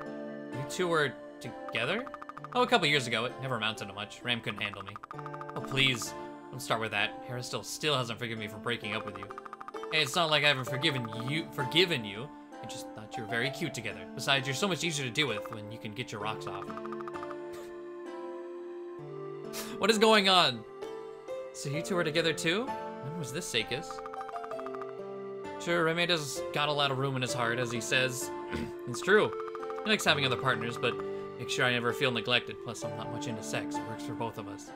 You two were together? Oh, a couple years ago. It never amounted to much. Ram couldn't handle me. Oh, please. Don't start with that. Hera still hasn't forgiven me for breaking up with you. Hey, it's not like I haven't forgiven you. I just thought you were very cute together. Besides, you're so much easier to deal with when you can get your rocks off. What is going on? So you two were together too? When was this, Sakis? Sure, Remeda's got a lot of room in his heart, as he says. It's true. He likes having other partners, but make sure I never feel neglected. Plus, I'm not much into sex. It works for both of us.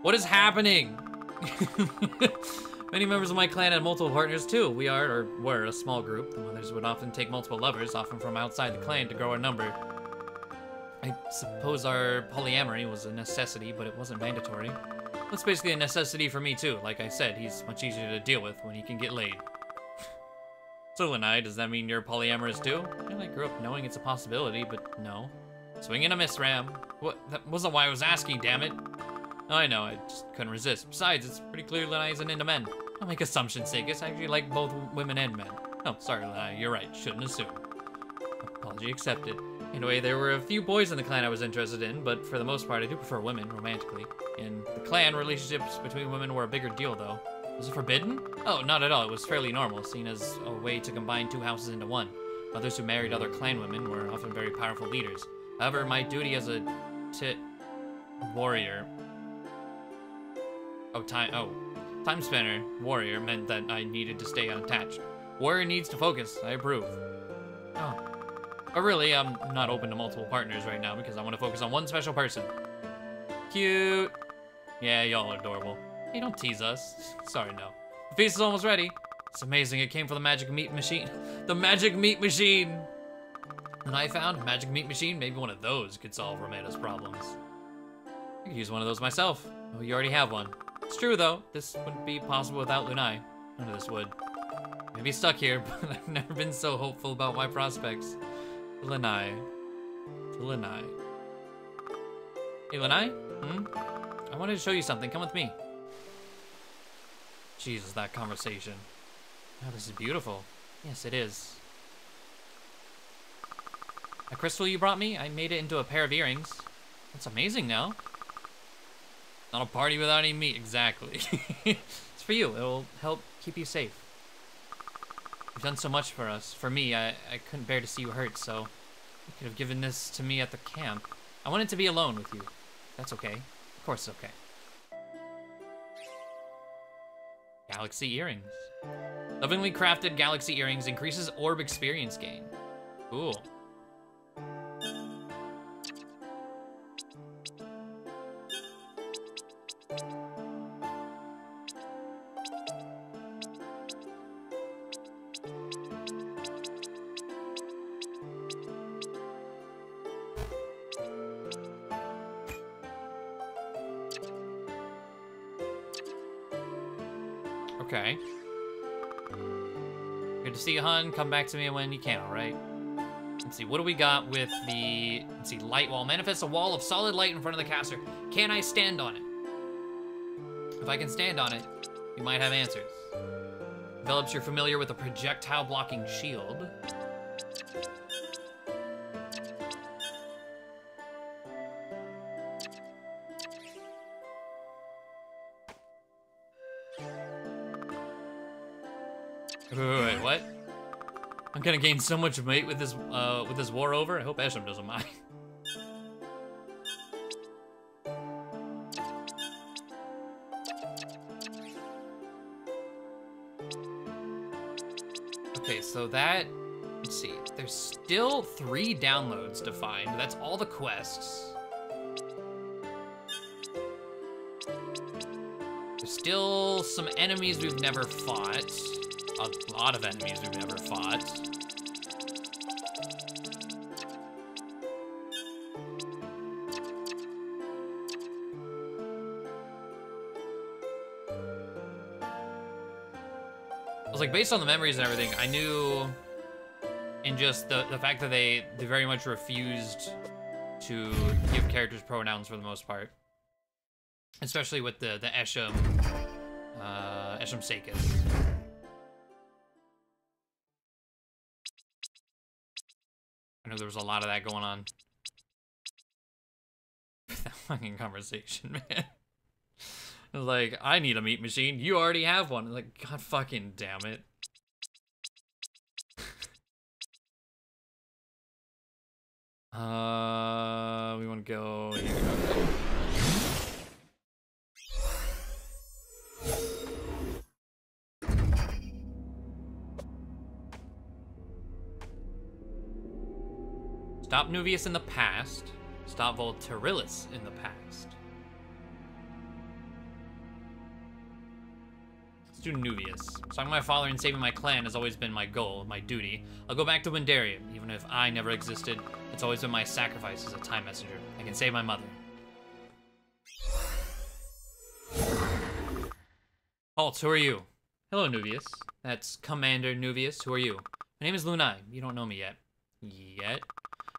What is happening? Many members of my clan had multiple partners too. We were a small group. The mothers would often take multiple lovers, often from outside the clan, to grow our number. I suppose our polyamory was a necessity, but it wasn't mandatory. That's basically a necessity for me too. Like I said, he's much easier to deal with when he can get laid. So Lanai, does that mean you're polyamorous too? I grew up knowing it's a possibility, but no. Swing and a miss, Ram. What? That wasn't why I was asking, damn it. Oh, I know, I just couldn't resist. Besides, it's pretty clear Lanai isn't into men. Don't make assumptions, Sakis. I actually like both women and men. Oh, sorry, Lanai, you're right. Shouldn't assume. Apology accepted. Anyway, there were a few boys in the clan I was interested in, but for the most part, I do prefer women, romantically. In the clan, relationships between women were a bigger deal, though. Was it forbidden? Oh, not at all. It was fairly normal, seen as a way to combine two houses into one. Others who married other clan women were often very powerful leaders. However, my duty as a warrior... Timespinner warrior meant that I needed to stay unattached. Warrior needs to focus. I approve. Oh. But really, I'm not open to multiple partners right now because I want to focus on one special person. Cute. Yeah, y'all are adorable. Hey, don't tease us. Sorry, no. The feast is almost ready. It's amazing. It came from the magic meat machine. The magic meat machine. And I found magic meat machine. Maybe one of those could solve Romeda's problems. I could use one of those myself. Oh, you already have one. It's true, though. This wouldn't be possible without Lunai. None of this would. Maybe stuck here, but I've never been so hopeful about my prospects. To Lanai. To Lanai. Hey, Lanai? I wanted to show you something. Come with me. Jesus, that conversation. Oh, this is beautiful. Yes, it is. A crystal you brought me? I made it into a pair of earrings. That's amazing now. Not a party without any meat, exactly. It's for you. It'll help keep you safe. You've done so much for us. For me, I couldn't bear to see you hurt, so you could have given this to me at the camp. I wanted to be alone with you. That's okay. Of course it's okay. Galaxy earrings. Lovingly crafted galaxy earrings increases orb experience gain. Cool. Okay. Good to see you, hun. Come back to me when you can, alright? Let's see, what do we got with the... Let's see, light wall. Manifests a wall of solid light in front of the caster. Can I stand on it? If I can stand on it, you might have answers. Develops you're familiar with a projectile blocking shield. Wait, what? I'm gonna gain so much weight with this war over. I hope Esham doesn't mind. so that, let's see, there's still 3 downloads to find. That's all the quests. There's still some enemies we've never fought. A lot of enemies we've never fought. I was like, based on the memories and everything, I knew, and just the fact that they very much refused to give characters pronouns for the most part. Especially with the Esham Sakis. I know there was a lot of that going on. That fucking conversation, man. I was like, I need a meat machine. You already have one. Like, God fucking damn it. We want to go here. Stop Nuvius in the past. Stop Volterilis in the past. Let's do Nuvius. Stalking my father and saving my clan has always been my goal, my duty. I'll go back to Windaria, even if I never existed. It's always been my sacrifice as a time messenger. I can save my mother. Halt, who are you? Hello, Nuvius. That's Commander Nuvius. Who are you? My name is Lunai. You don't know me yet. Yet?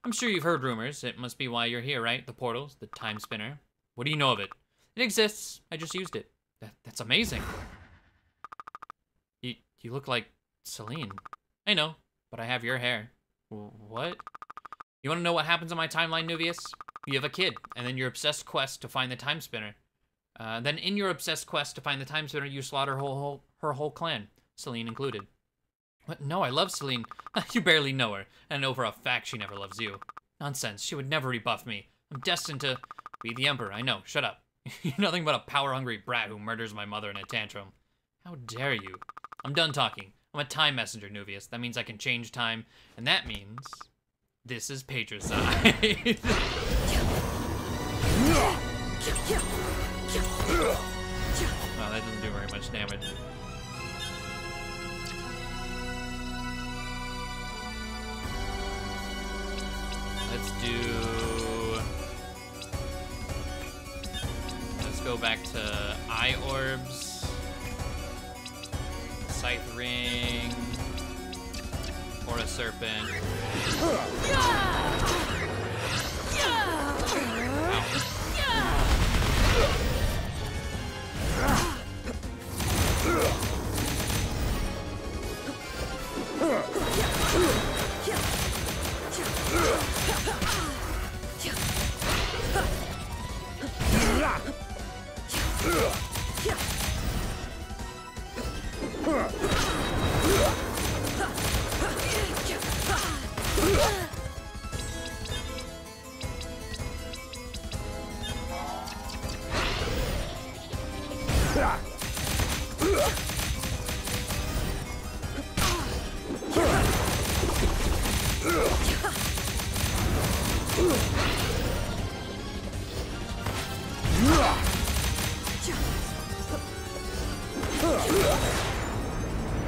I'm sure you've heard rumors. It must be why you're here, right? The portals, the Timespinner. What do you know of it? It exists. I just used it. That's amazing. You look like Celine. I know, but I have your hair. What? You want to know what happens on my timeline, Nuvius? You have a kid, and then your obsessed quest to find the Timespinner. Then in your obsessed quest to find the Timespinner, you slaughter her whole clan, Celine included. What? No, I love Celine. You barely know her, and I know for a fact she never loves you. Nonsense, she would never rebuff me. I'm destined to be the Emperor, I know. Shut up. You're nothing but a power-hungry brat who murders my mother in a tantrum. How dare you? I'm done talking. I'm a time messenger, Nuvius. That means I can change time, and that means this is patricide. Wow, that doesn't do very much damage. Let's go back to eye orbs, scythe ring, or a serpent.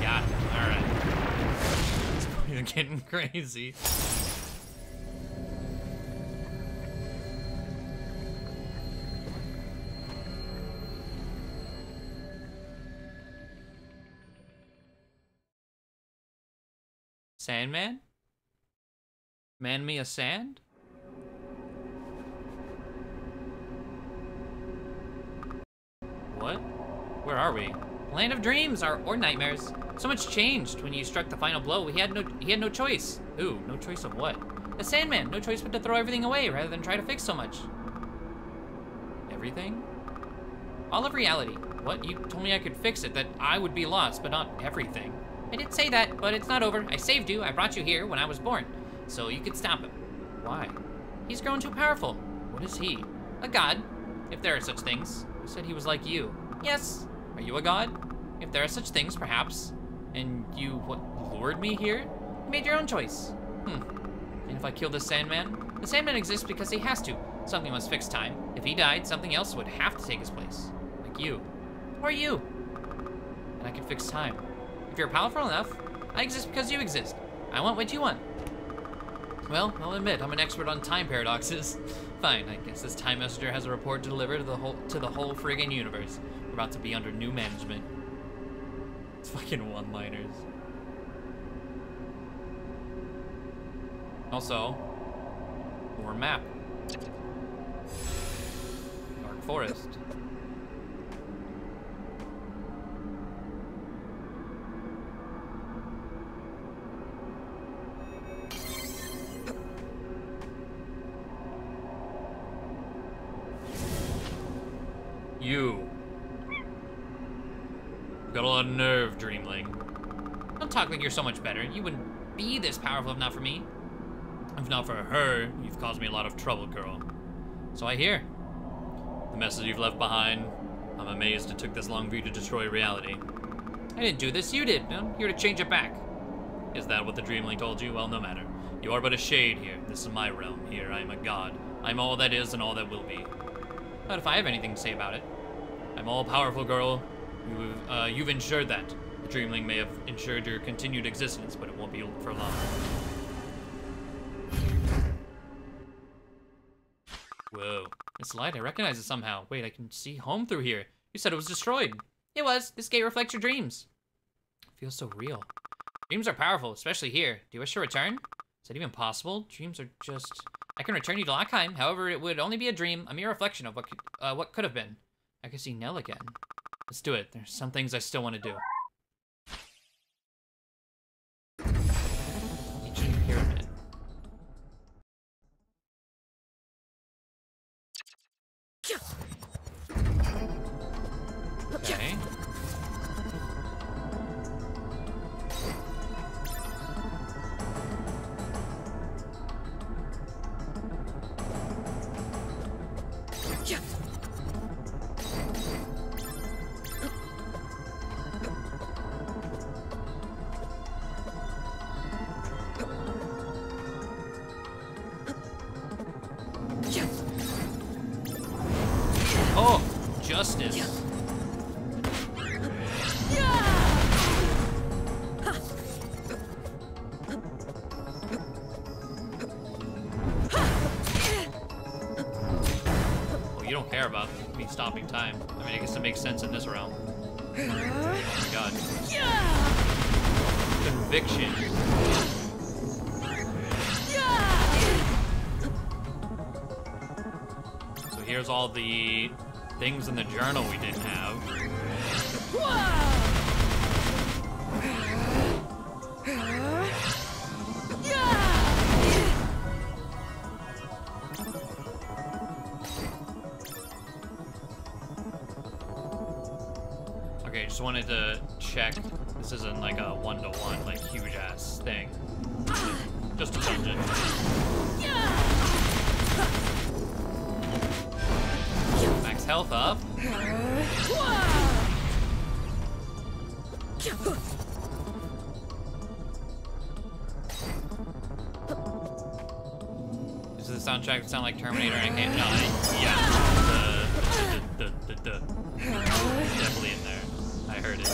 Got it. Alright. It's getting crazy. Sandman? Man me a sand? What? Where are we? Land of dreams, or nightmares. So much changed when you struck the final blow. He had no choice. Ooh, no choice of what? The Sandman, no choice but to throw everything away rather than try to fix so much. Everything? All of reality. What? You told me I could fix it, that I would be lost, but not everything. I did say that, but it's not over. I saved you. I brought you here when I was born, so you could stop him. Why? He's grown too powerful. What is he? A god, if there are such things. You said he was like you. Yes. Are you a god? If there are such things, perhaps. And you, what, lured me here? You made your own choice. And if I kill the Sandman? The Sandman exists because he has to. Something must fix time. If he died, something else would have to take his place. Like you. Or you. And I can fix time. If you're powerful enough, I exist because you exist. I want what you want. Well, I'll admit, I'm an expert on time paradoxes. Fine, I guess this time messenger has a report to deliver to the whole friggin' universe. We're about to be under new management. It's fucking one-liners. Also, more map. Dark Forest. You. Got a lot of nerve, Dreamling. Don't talk like you're so much better. You wouldn't be this powerful if not for me. If not for her, you've caused me a lot of trouble, girl. So I hear. The message you've left behind, I'm amazed it took this long for you to destroy reality. I didn't do this, you did. I'm here to change it back. Is that what the Dreamling told you? Well, no matter. You are but a shade here. This is my realm. Here, I am a god. I'm all that is and all that will be. But if I have anything to say about it, I'm all-powerful, girl. You've ensured that. The Dreamling may have ensured your continued existence, but it won't be for long. Whoa. This light, I recognize it somehow. Wait, I can see home through here. You said it was destroyed. It was. This gate reflects your dreams. It feels so real. Dreams are powerful, especially here. Do you wish to return? Is that even possible? Dreams are just... I can return you to Lockheim. However, it would only be a dream, a mere reflection of what could have been. I could see Nell again. Let's do it. There's some things I still want to do. Ancient pyramid. Okay. Oh, justice. Well, you don't care about me stopping time. I mean, I guess it makes sense in this realm. Oh my god. Conviction. So here's all the things in the journal we didn't have. Okay, just wanted to check. This isn't like a one-to-one, like huge ass thing. Just a dungeon. Max health up. Does the soundtrack sound like Terminator? I can't. No, yeah. The. It's definitely in there. I heard it.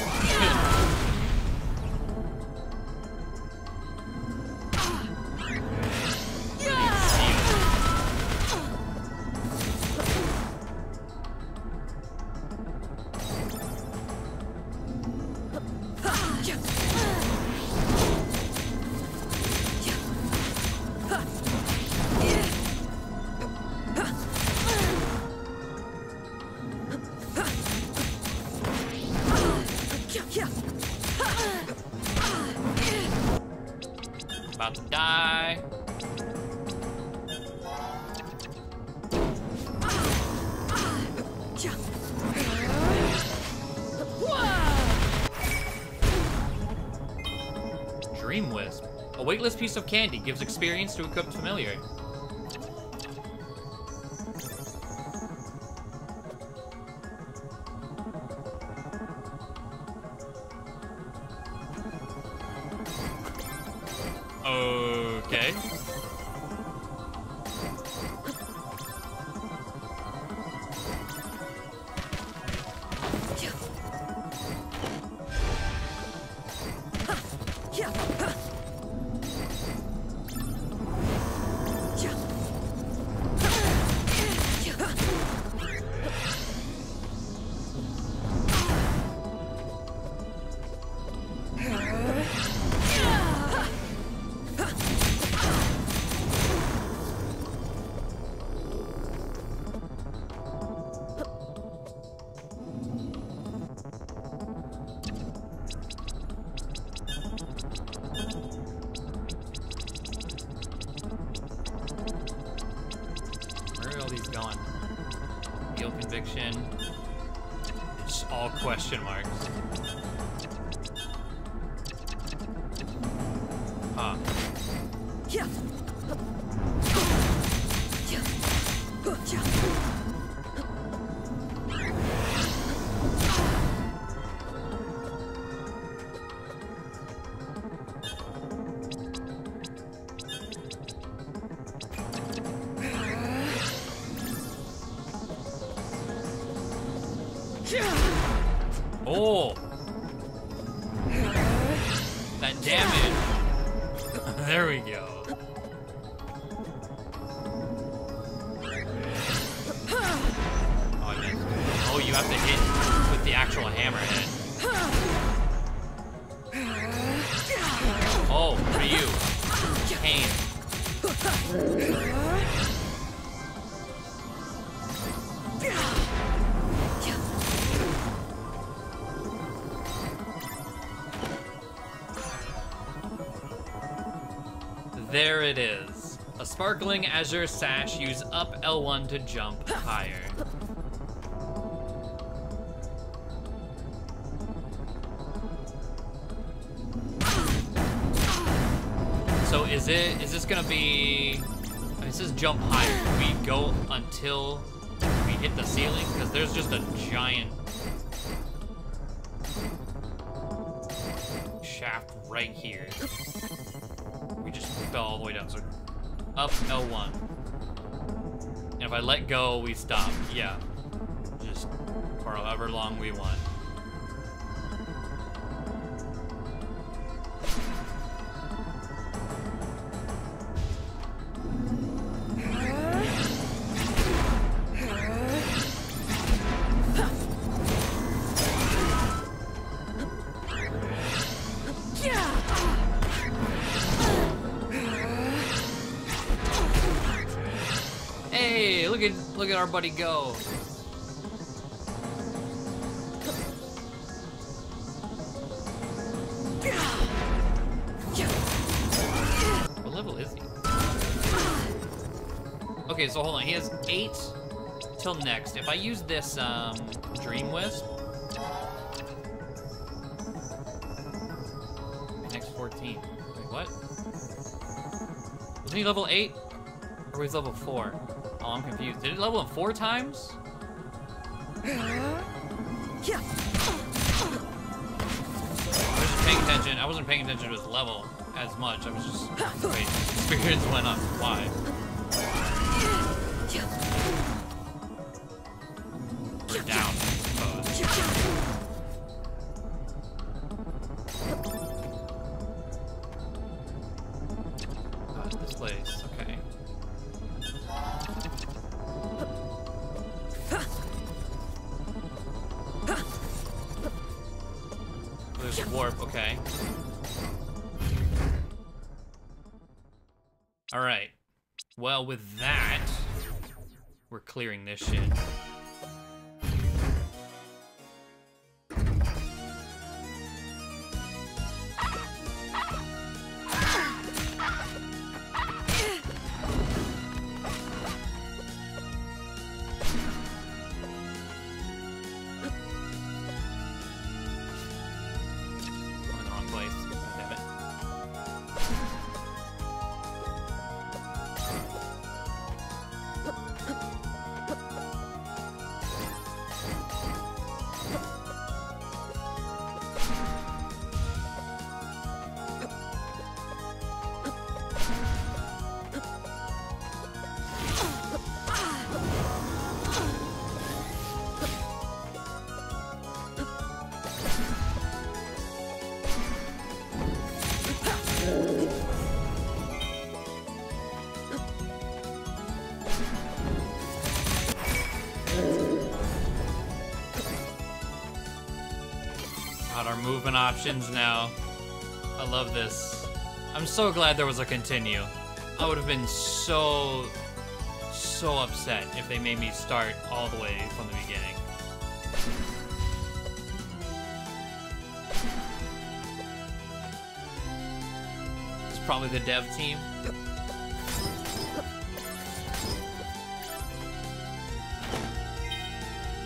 About to die. Dream Wisp. A weightless piece of candy gives experience to equipped familiar. Okay. Gone. Appeal conviction. It's all question marks. Huh. Oh! That damage! There we go. Oh, I missed. Oh, you have to hit with the actual hammerhead. Oh, Ryu. Pain. There it is. A sparkling azure sash. Use up L1 to jump higher. So is this gonna be, I mean, it says jump higher. Do we go until we hit the ceiling? Because there's just a giant shaft right here. We just fell all the way down, so up L1. And if I let go, we stop. Yeah. Just for however long we want. Hey, look at our buddy go. What level is he? Okay, so hold on. He has 8 till next. If I use this Dream Wisp, next 14. Wait, what? Wasn't he level 8? Or was he level 4? Oh, I'm confused. Did it level him 4 times? I wasn't paying attention. I wasn't paying attention to his level as much. I was just wait. Experience went up. Why? We're down, I suppose. This place. Okay. There's a warp, okay. Alright. Well, with that, we're clearing this shit. movement options now. I love this. I'm so glad there was a continue. I would have been so upset if they made me start all the way from the beginning. It's probably the dev team.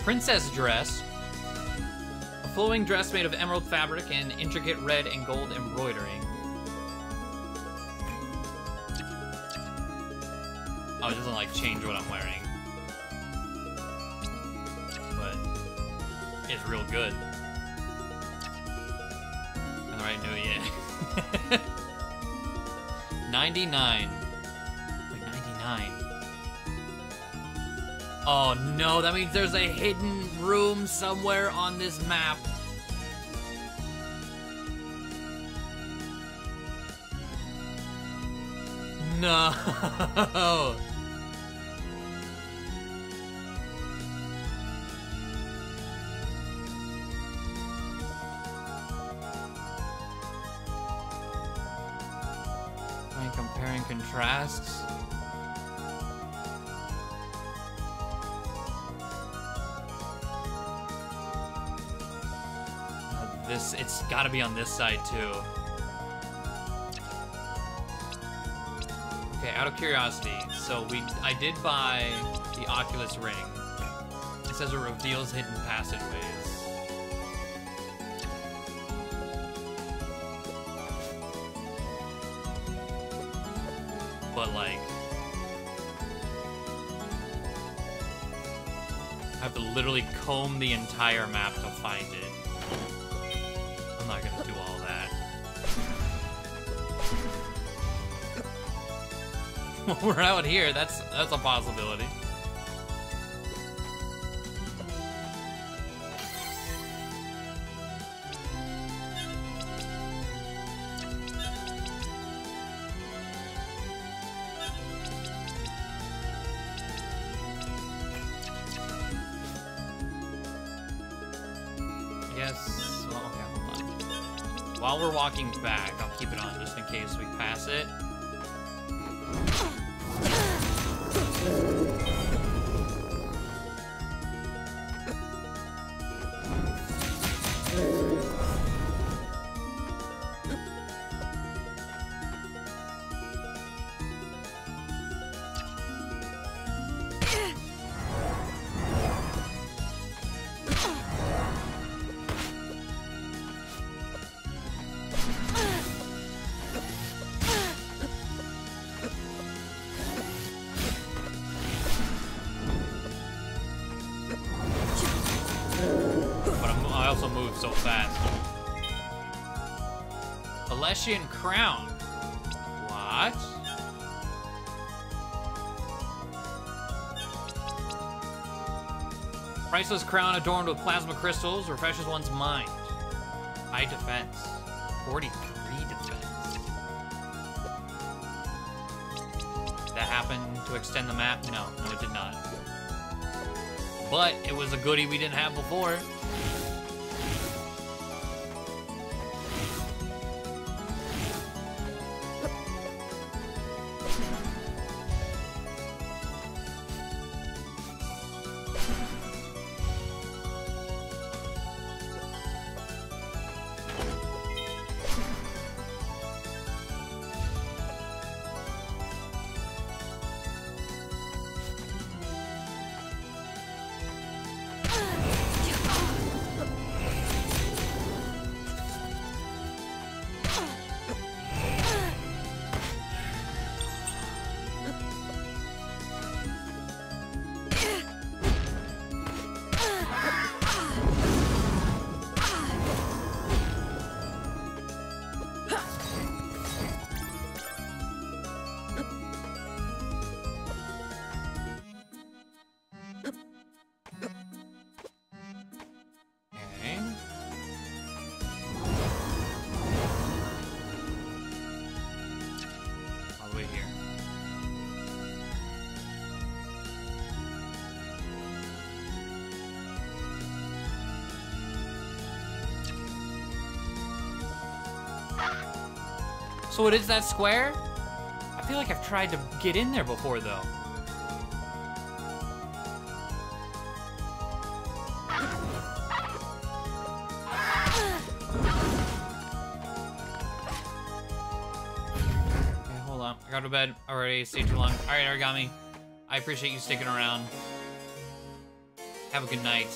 Princess dress. A flowing dress made of emerald fabric and intricate red and gold embroidering. Oh, it doesn't like change what I'm wearing. But it's real good. And right now, yeah. 99. Wait, 99. Oh no, that means there's a hidden room somewhere on this map. No. Am I comparing contrasts? It's gotta be on this side too. Okay, out of curiosity, so I did buy the Oculus Ring. It says it reveals hidden passageways. But like, I have to literally comb the entire map to find it. I'm not gonna do all that. We're out here, that's a possibility. Yes, well, okay, hold on. While we're walking back, I'll keep it on just in case we pass it. I also move so fast. Alessian crown. What? Priceless crown adorned with plasma crystals refreshes one's mind. High defense. 43 defense. Did that happen to extend the map? No, it did not. But it was a goodie we didn't have before. So it is that square? I feel like I've tried to get in there before, though. Okay, hold on. I got to bed already. Stayed too long. All right, Origami. I appreciate you sticking around. Have a good night.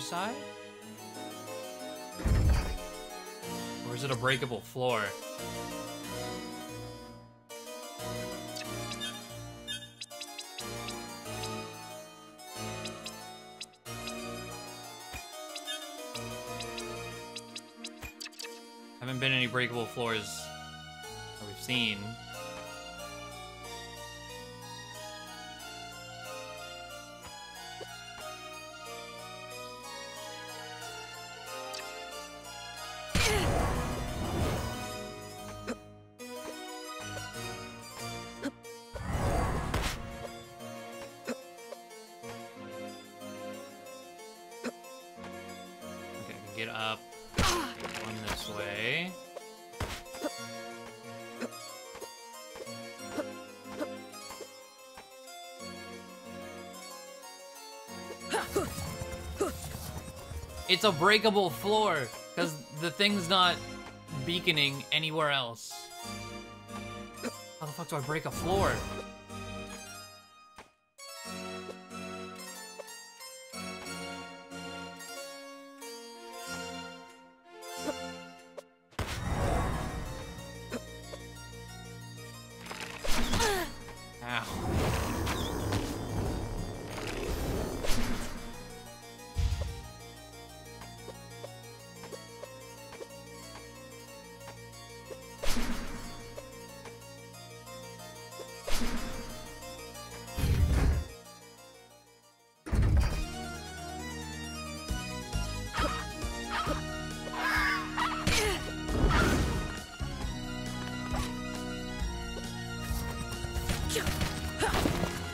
Side? Or is it a breakable floor? Haven't been any breakable floors that we've seen. Get up. Going this way. It's a breakable floor because the thing's not beaconing anywhere else. How the fuck do I break a floor?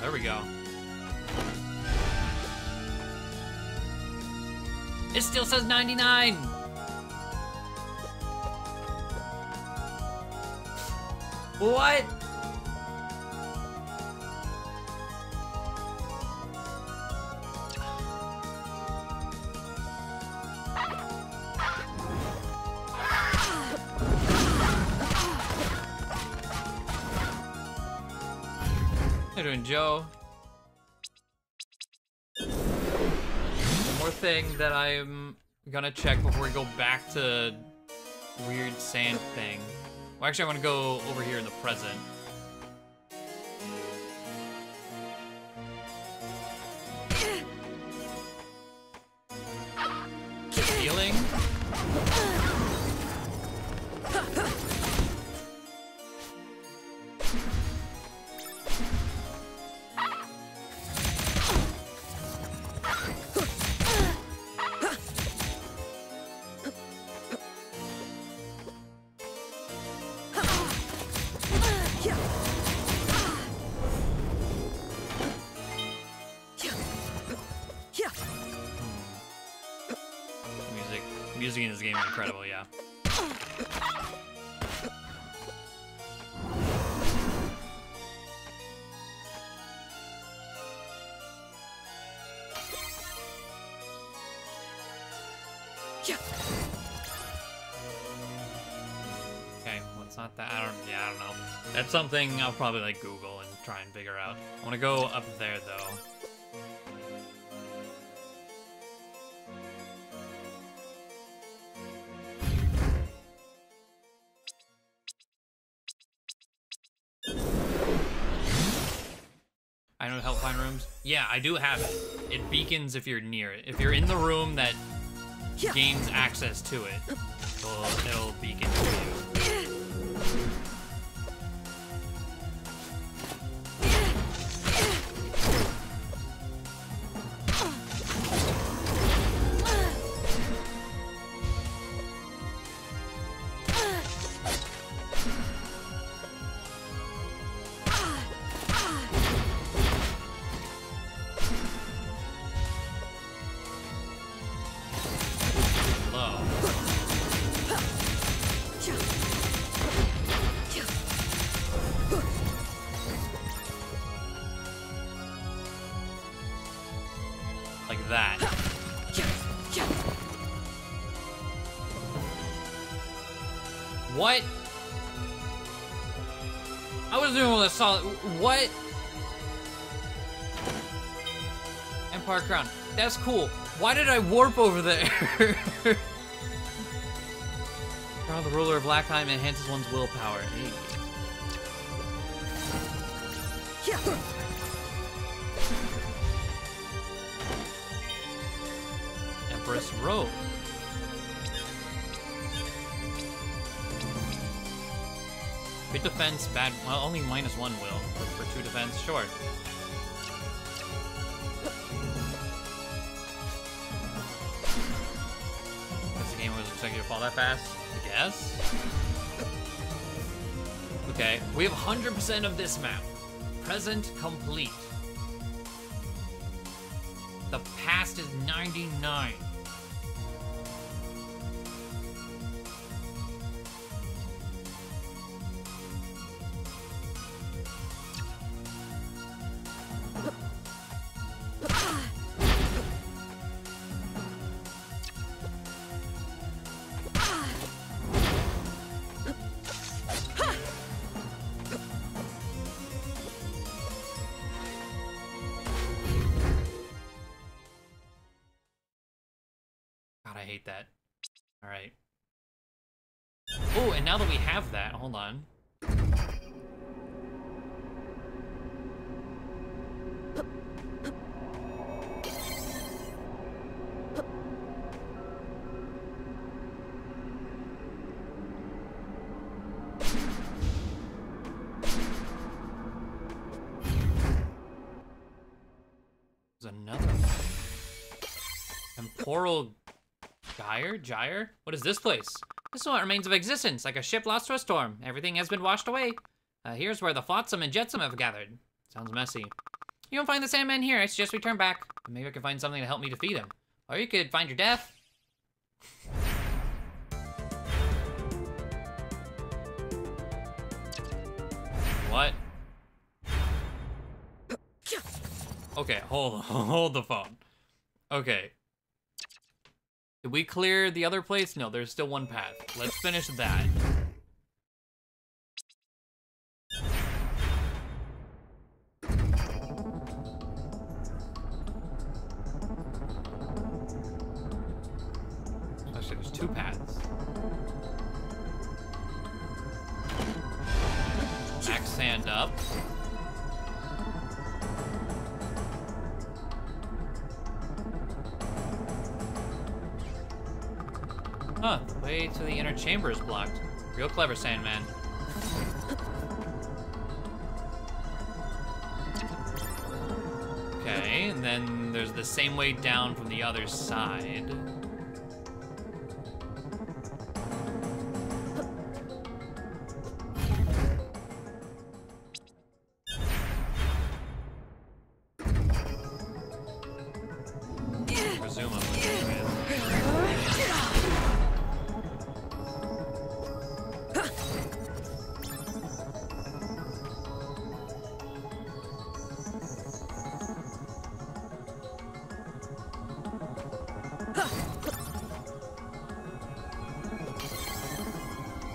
There we go. It still says 99. What? How you doing, Joe? One more thing that I'm gonna check before we go back to weird sand thing. Well, actually, I want to go over here in the present. Healing. Music in this game is incredible, yeah. Okay, well, it's not that. I don't know. That's something I'll probably like Google and try and figure out. I want to go up there though. I know to help find rooms. Yeah, I do have it. It beacons if you're near it. If you're in the room that gains access to it, it'll beacon for you. What? I was doing a solid. What? Empire Crown. That's cool. Why did I warp over there? Crown the ruler of Lackheim enhances one's willpower. Hey. Empress Robe. Good defense, bad. Well, only -1 will for 2 defense. Sure. Guess the game was expected to fall that fast. I guess. Okay, we have 100% of this map. Present complete. The past is 99. I hate that. All right. Oh, and now that we have that, hold on. There's another one. Temporal Gyre? What is this place? This is what remains of existence, like a ship lost to a storm. Everything has been washed away. Here's where the flotsam and jetsam have gathered. Sounds messy. You won't find the Sandman here. I suggest we turn back. Maybe I can find something to help me defeat him. Or you could find your death. What? Okay, hold the phone. Okay. Did we clear the other place? No, there's still one path. Let's finish that. Actually, there's 2 paths. Max sand up. Huh, the way to the inner chamber is blocked. Real clever, Sandman. Okay, and then there's the same way down from the other side.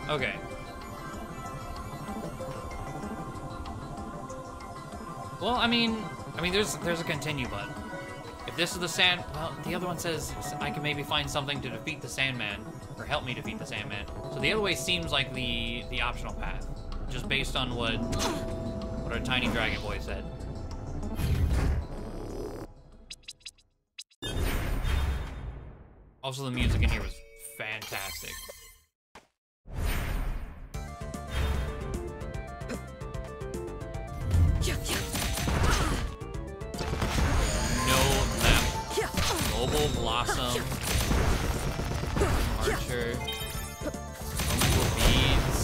Okay. Well, I mean, there's a continue button. If this is the sand, well, the other one says I can maybe find something to defeat the Sandman, or help me defeat the Sandman. So the other way seems like the optional path, just based on what our tiny dragon boy said. Also, the music in here was fantastic. Global Blossom, Archer, Elemental Beads.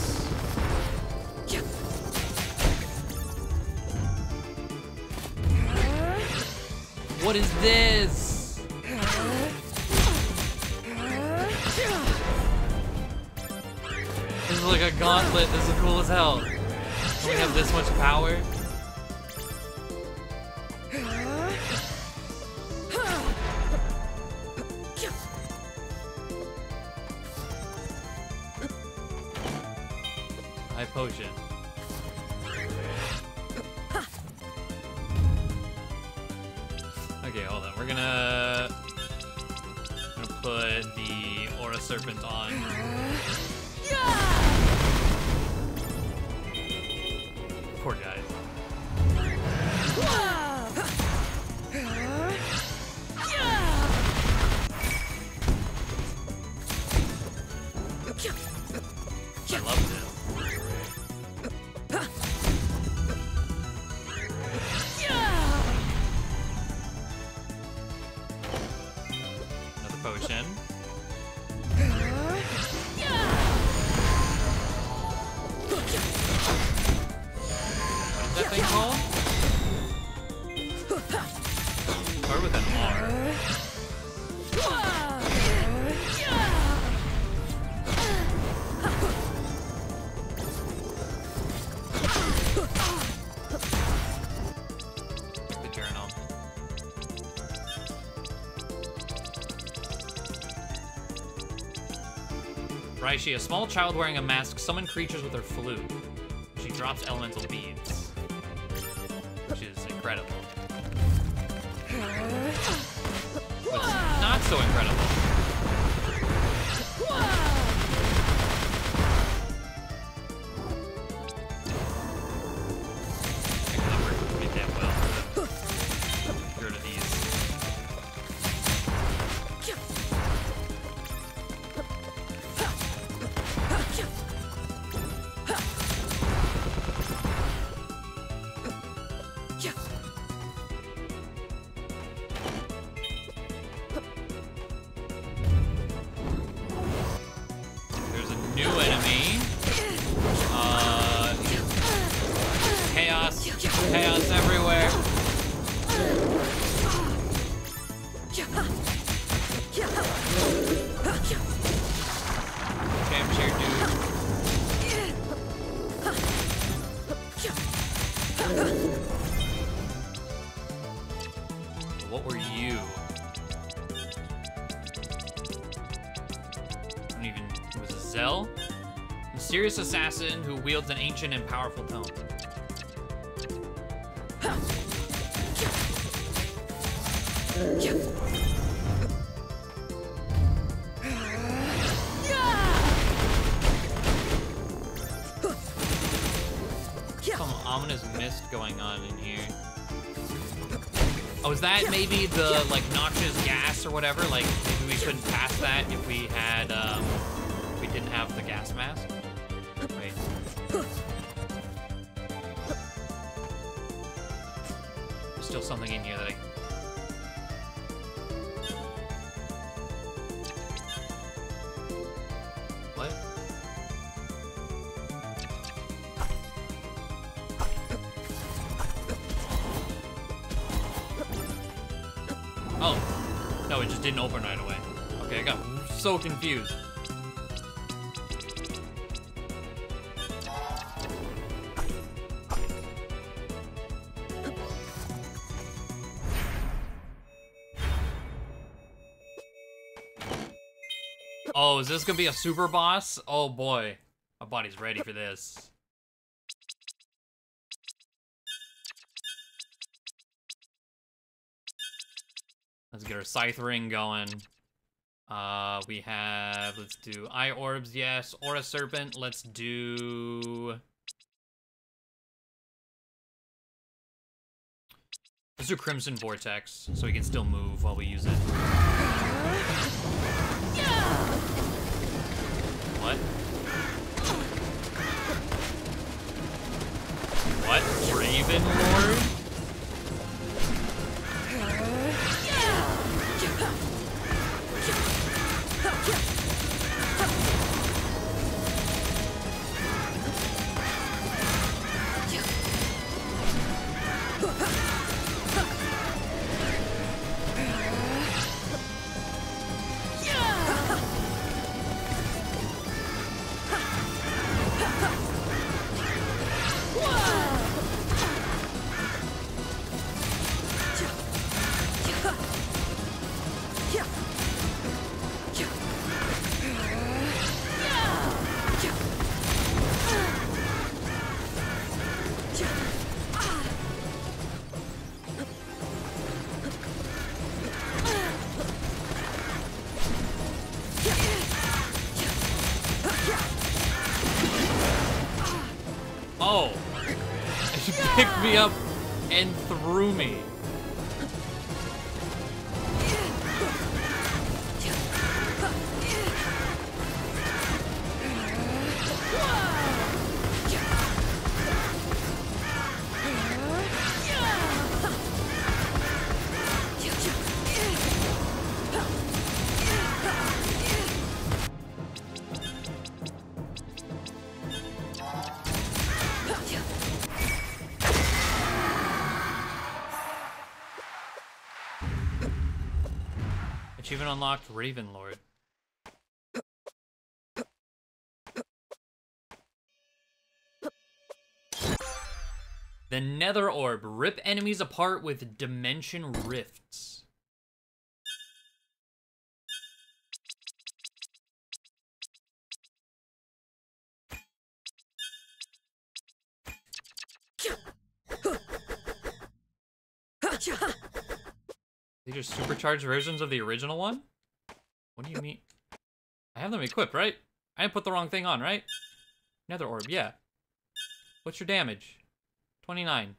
What is this? This is like a gauntlet. This is cool as hell. We have this much power. high potion. Okay, hold on. We're gonna put the Aura Serpent on. Poor guys. I love this. Another potion. What is that thing called? Start with an R. The journal. Raishi, a small child wearing a mask, summon creatures with her flute. She drops elemental beads, which is incredible. What's not so incredible? That worked pretty damn well. Get rid of these. There's a new enemy. Chaos everywhere. Jam chair dude. What were you? I don't even. Was it Zell? Mysterious assassin who wields an ancient and powerful tome. Some ominous mist going on in here. Oh, is that maybe the, like, noxious gas or whatever? Like, maybe we couldn't pass that if we had, if we didn't have the gas mask? Wait. There's still something in here that I... What? Oh. No, it just didn't open right away. Okay, I got so confused. Oh, is this gonna be a super boss? Oh boy. My body's ready for this. Let's get our Scythe Ring going. We have, let's do Eye Orbs, yes. Aura Serpent, let's do... Let's do Crimson Vortex, so we can still move while we use it. What? What? Raven Lord? picked me up and threw me. Achievement unlocked, Raven Lord. The Nether Orb. Rip enemies apart with dimension rifts. These are supercharged versions of the original one? What do you mean? I have them equipped, right? I didn't put the wrong thing on, right? Nether Orb, yeah. What's your damage? 29.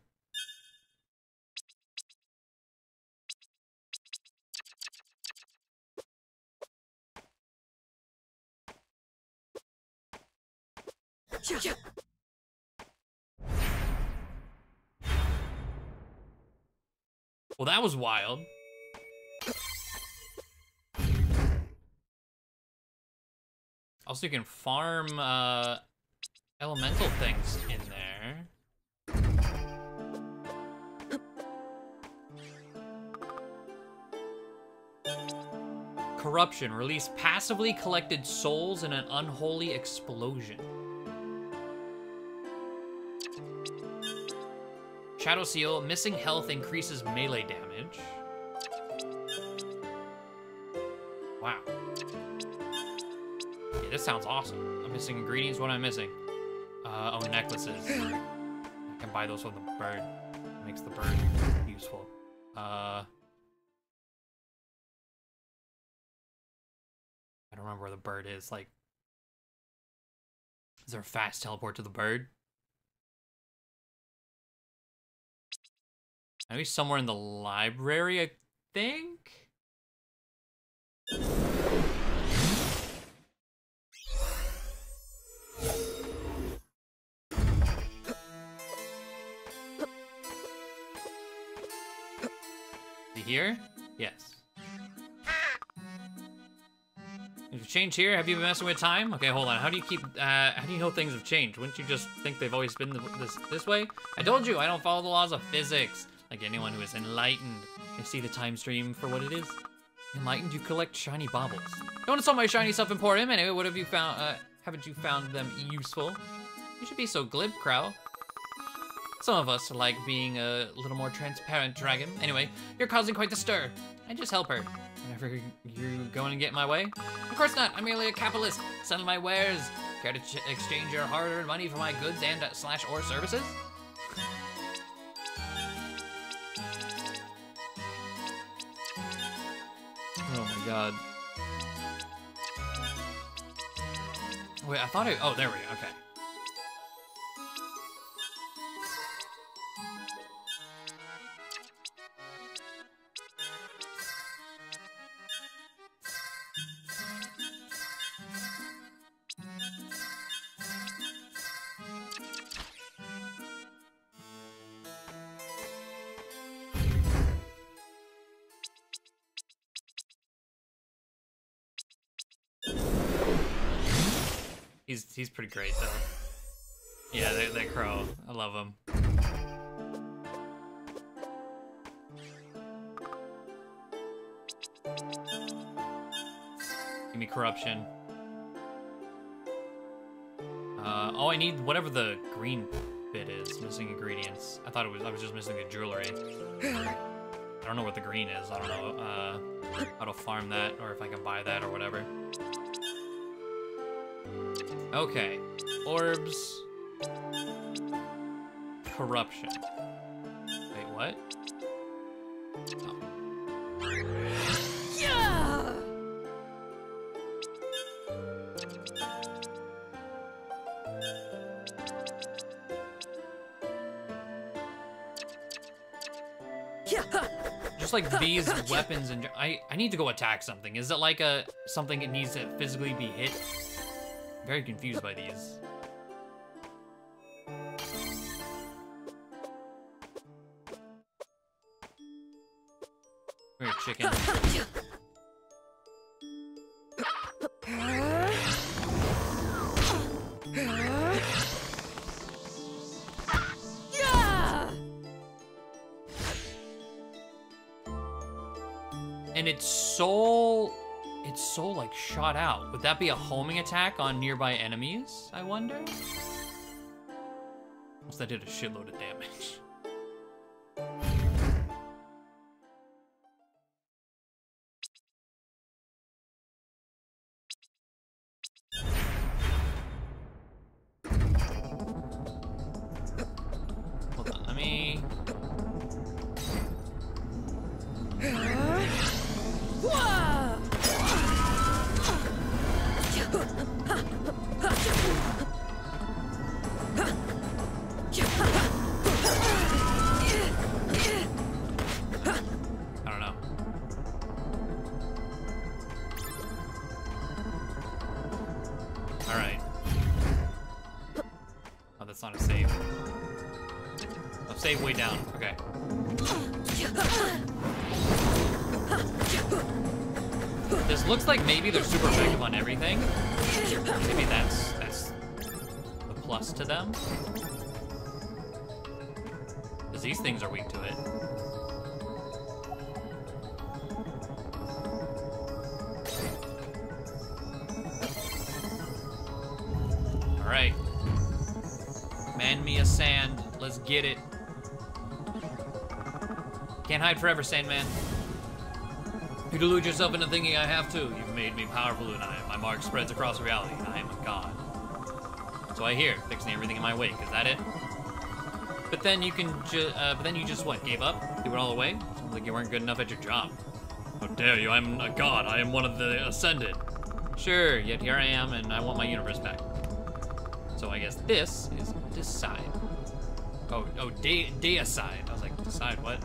Well, that was wild. Also, you can farm elemental things in there. Corruption. Release passively collected souls in an unholy explosion. Shadow Seal. Missing health increases melee damage. Wow. Yeah, this sounds awesome. I'm missing ingredients. What am I missing? Oh, necklaces. I can buy those from the bird. It makes the bird useful. I don't remember where the bird is. Like, is there a fast teleport to the bird? Maybe somewhere in the library, I think? Is he here? Yes. You've changed here? Have you been messing with time? Okay, hold on. How do you keep, how do you know things have changed? Wouldn't you just think they've always been this way? I told you, I don't follow the laws of physics. Like anyone who is enlightened. I see the time stream for what it is. Enlightened, you collect shiny baubles. Don't insult my shiny self-emporium. Anyway, what have you found, haven't you found them useful? You should be so glib, Crow. Some of us like being a little more transparent, Dragon. Anyway, you're causing quite the stir. I just help her. Whenever you going to get in my way? Of course not. I'm merely a capitalist, selling my wares. Care to exchange your hard-earned money for my goods and /or services? Oh my god. Wait, I thought oh, there we go, okay. He's pretty great though. Yeah, they crow. I love him. Give me corruption. Oh, I need whatever the green bit is. Missing ingredients. I was just missing the jewelry. I don't know what the green is. I don't know how to farm that or if I can buy that or whatever. Okay, orbs, corruption. Wait, what? Oh. Yeah! Just like these weapons, and I need to go attack something. Is it like something that needs to physically be hit? I'm very confused by these. Weird chicken. And it's so like shot out. Would that be a homing attack on nearby enemies, I wonder? Unless that did a shitload of damage. Hold on, let me... I don't know. All right. Oh, that's not a save. Oh, save way down. Okay. This looks like maybe they're super effective on everything. Maybe that's the plus to them. Because these things are weak to it. Alright. Man me a sand. Let's get it. Can't hide forever, Sandman. You delude yourself into thinking I have to. You've made me powerful tonight. My mark spreads across reality. I am a god. So I hear, fixing everything in my wake. Is that it? But then you just what? Gave up? Threw it all away? Sounds like you weren't good enough at your job. How dare you? I'm a god. I am one of the ascended. Sure. Yet here I am, and I want my universe back. So I guess this is decide. Oh, deicide. I was like, decide what?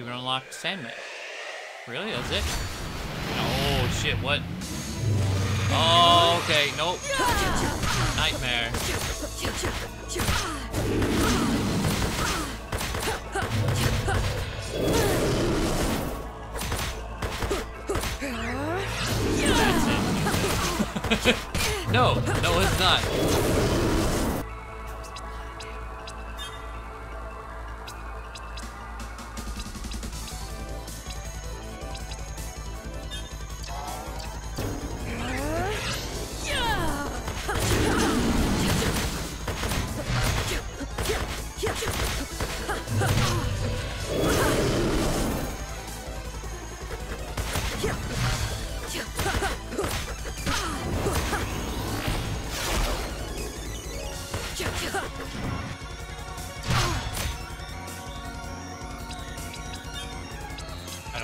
Unlocked Sandman. Really? That's it? Oh shit, what? Oh, okay, nope. Nightmare. That's it. No, it's not.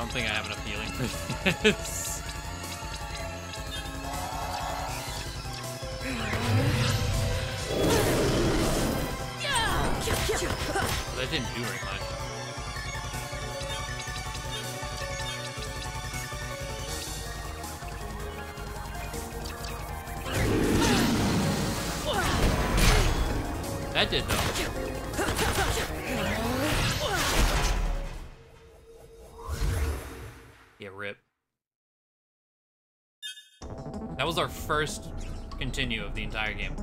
don't think I have enough healing for this. That didn't do very much. That did though. Yeah, rip. That was our first continue of the entire game.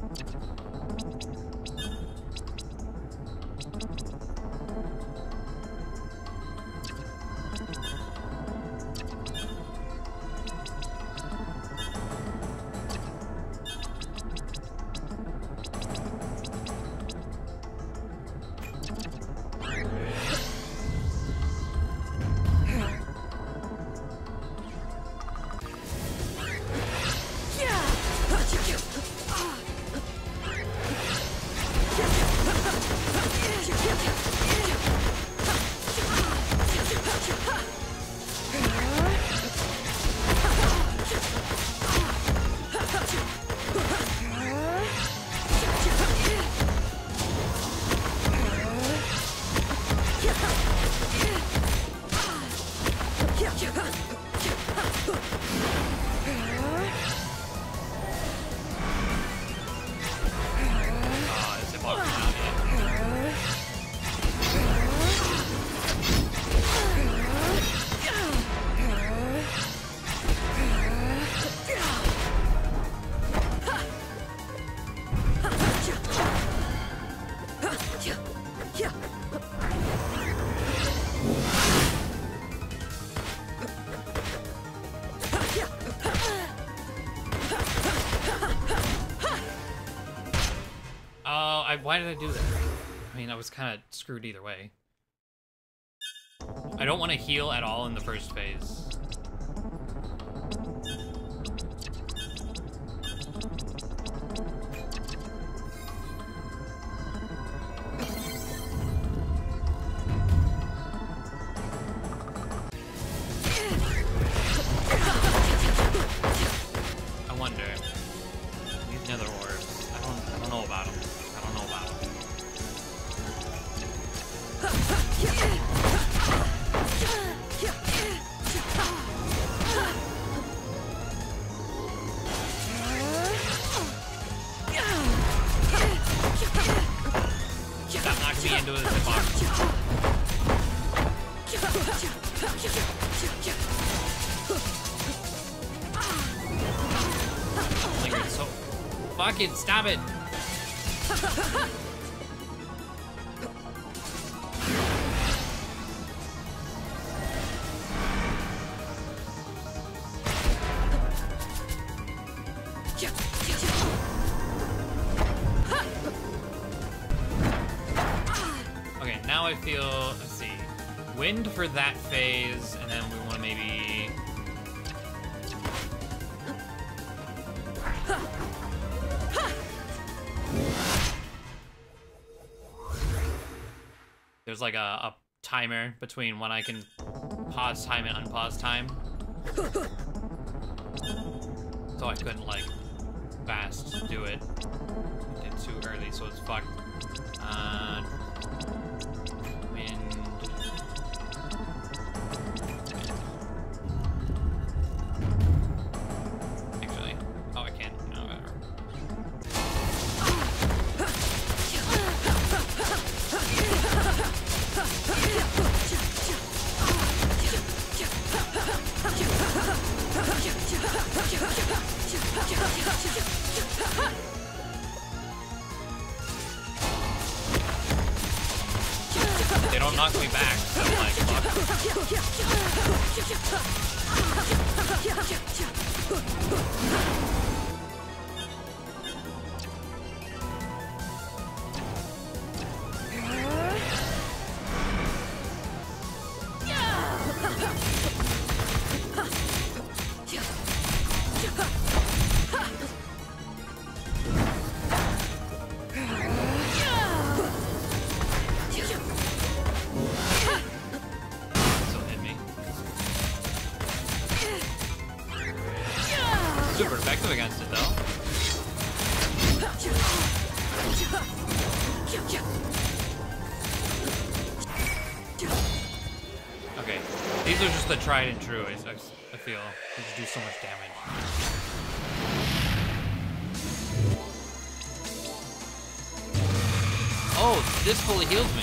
Why did I do that? I mean, I was kind of screwed either way. I don't want to heal at all in the first phase. I wonder. These nether orbs. I don't know about them. Stop knocking me into the box. So fucking stop it. Okay, now I feel, let's see, wind for that phase, and then we want to maybe... There's like a timer between when I can pause time and unpause time. So I couldn't like fast do it. Did too early, so it's fucked. Wind. Actually, oh, I can't. No, whatever. They don't knock me back, so I'm like, fuck. Okay, these are just the tried and true, I feel. They just do so much damage. Oh, this fully heals me.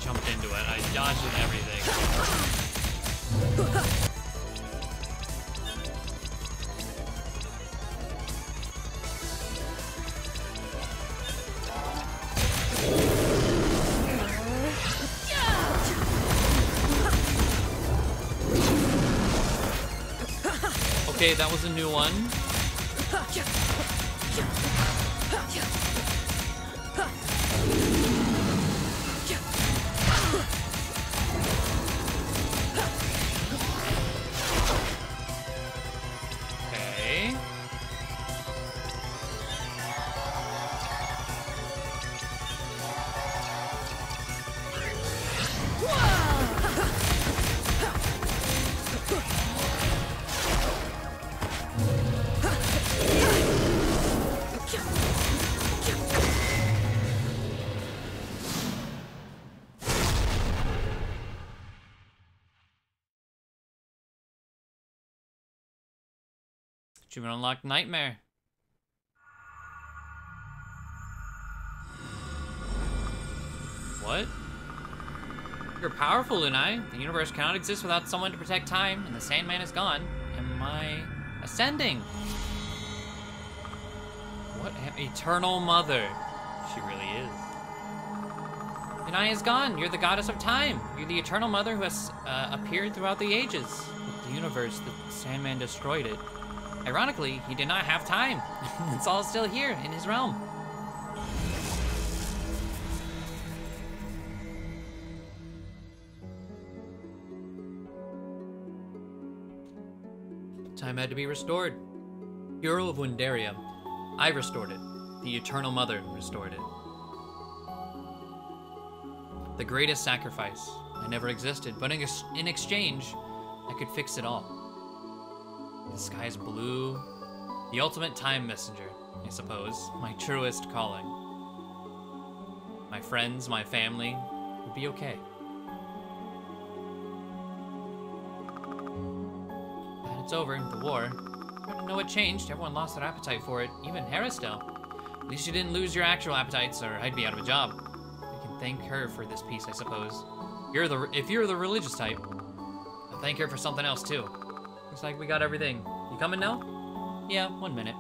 Jumped into it. I dodged and everything. Okay, that was a new one. Okay. Achievement unlocked, Nightmare. What? You're powerful, Lunai. The universe cannot exist without someone to protect time, and the Sandman is gone. Am I ascending? What? Eternal Mother. She really is. Lunai is gone. You're the goddess of time. You're the Eternal Mother who has appeared throughout the ages. With the universe, the Sandman destroyed it. Ironically, he did not have time. It's all still here in his realm. Time had to be restored. Hero of Windaria, I restored it. The Eternal Mother restored it. The greatest sacrifice. I never existed, but in exchange, I could fix it all. The sky is blue. The ultimate time messenger, I suppose. My truest calling. My friends, my family would be okay. And it's over, the war. I don't know what changed. Everyone lost their appetite for it, even Haristel. At least you didn't lose your actual appetites, or I'd be out of a job. I can thank her for this peace, I suppose. If you're the religious type, I'll thank her for something else too. Looks like we got everything. You coming now? Yeah, 1 minute.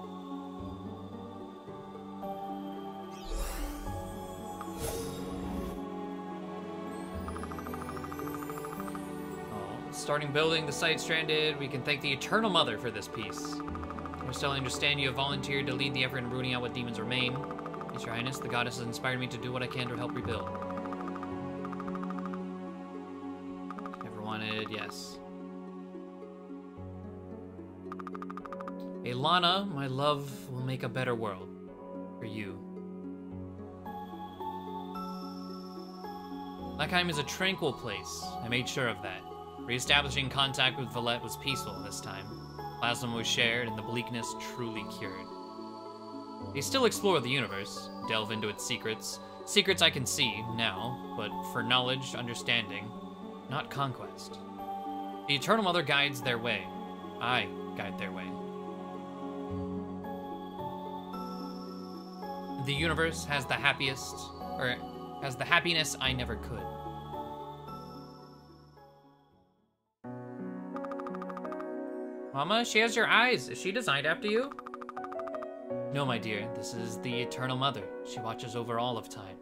Oh, starting building the site stranded. We can thank the Eternal Mother for this piece. I still understand you have volunteered to lead the effort in rooting out what demons remain. Yes, Your Highness, the goddess has inspired me to do what I can to help rebuild. Never wanted, yes. Ilana, my love will make a better world for you. Lackheim is a tranquil place. I made sure of that. Re-establishing contact with Valette was peaceful this time. Plasma was shared and the bleakness truly cured. They still explore the universe, delve into its secrets. Secrets I can see now, but for knowledge, understanding, not conquest. The Eternal Mother guides their way. I guide their way. The universe has the has the happiness I never could. Mama, she has your eyes. Is she designed after you? No, my dear. This is the Eternal Mother. She watches over all of time.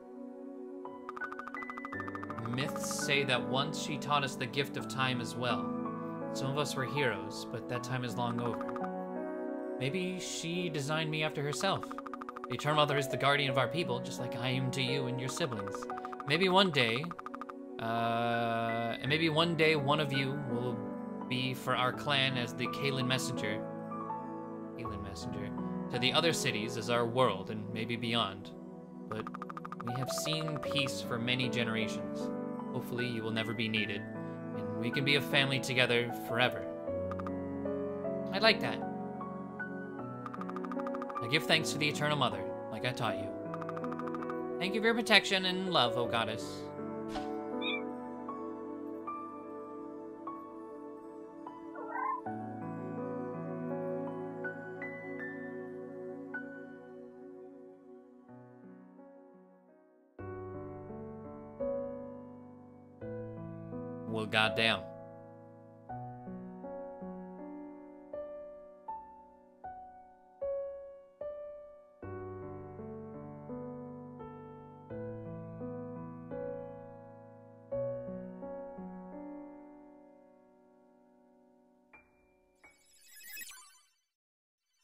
Myths say that once she taught us the gift of time as well. Some of us were heroes, but that time is long over. Maybe she designed me after herself. The Eternal Mother is the guardian of our people, just like I am to you and your siblings. Maybe one day one of you will be for our clan as the Kalen Messenger. Kalen Messenger. To the other cities as our world and maybe beyond. But we have seen peace for many generations. Hopefully you will never be needed, and we can be a family together forever. I like that. I give thanks to the Eternal Mother, like I taught you. Thank you for your protection and love, O Goddess. Well, goddamn.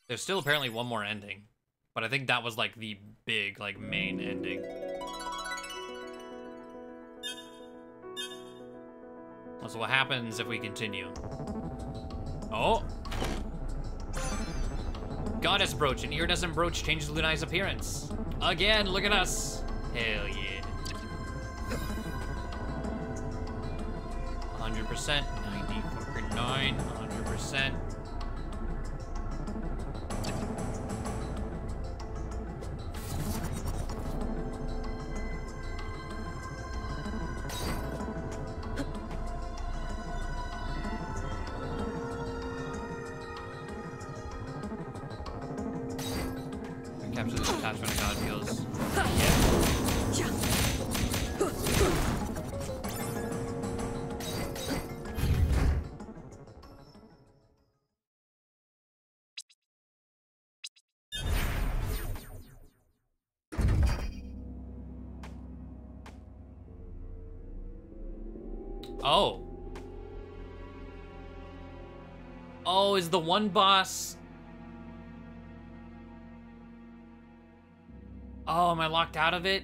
There's still apparently one more ending, but I think that was like the big, like, main ending. So what happens if we continue? Oh! Goddess brooch. An iridescent brooch changes Lunai's appearance. Again, look at us. Hell yeah. 100%, 99, 100%. Capture this attachment of God feels. Oh. Oh, is the one boss... Oh, am I locked out of it?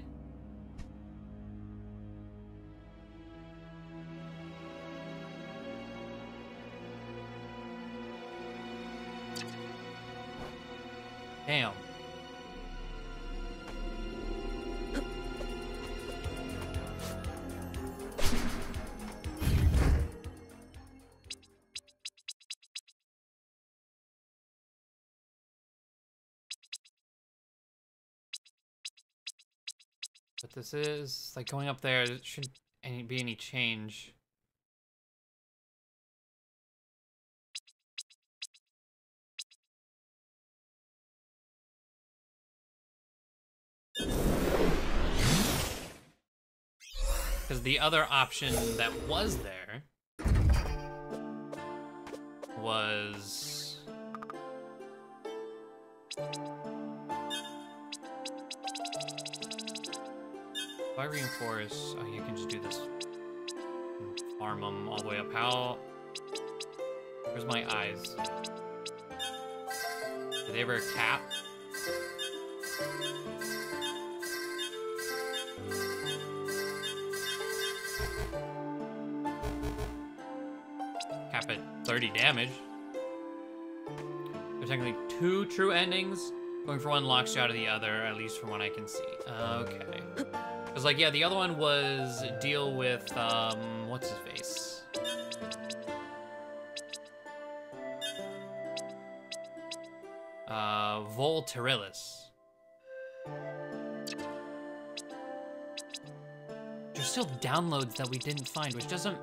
Damn. But this is, like, going up there, there shouldn't be any change. Because the other option that was there was... If I reinforce, oh, you can just do this. Farm them all the way up. How? Where's my eyes? Do they ever cap? Cap at 30 damage. There's technically 2 true endings. Going for one locks you out of the other, at least from what I can see. Okay. Because, like, yeah, the other one was deal with, what's his face? Volterilis. There's still downloads that we didn't find, which doesn't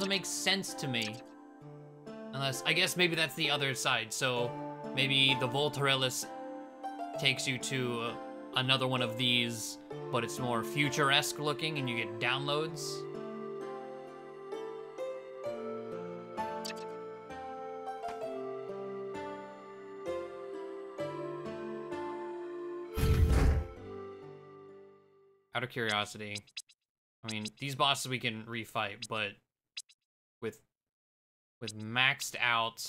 make sense to me. Unless, I guess maybe that's the other side, so maybe the Volterilis takes you to another one of these, but it's more future-esque looking and you get downloads. Out of curiosity, I mean, these bosses we can refight, but with maxed out...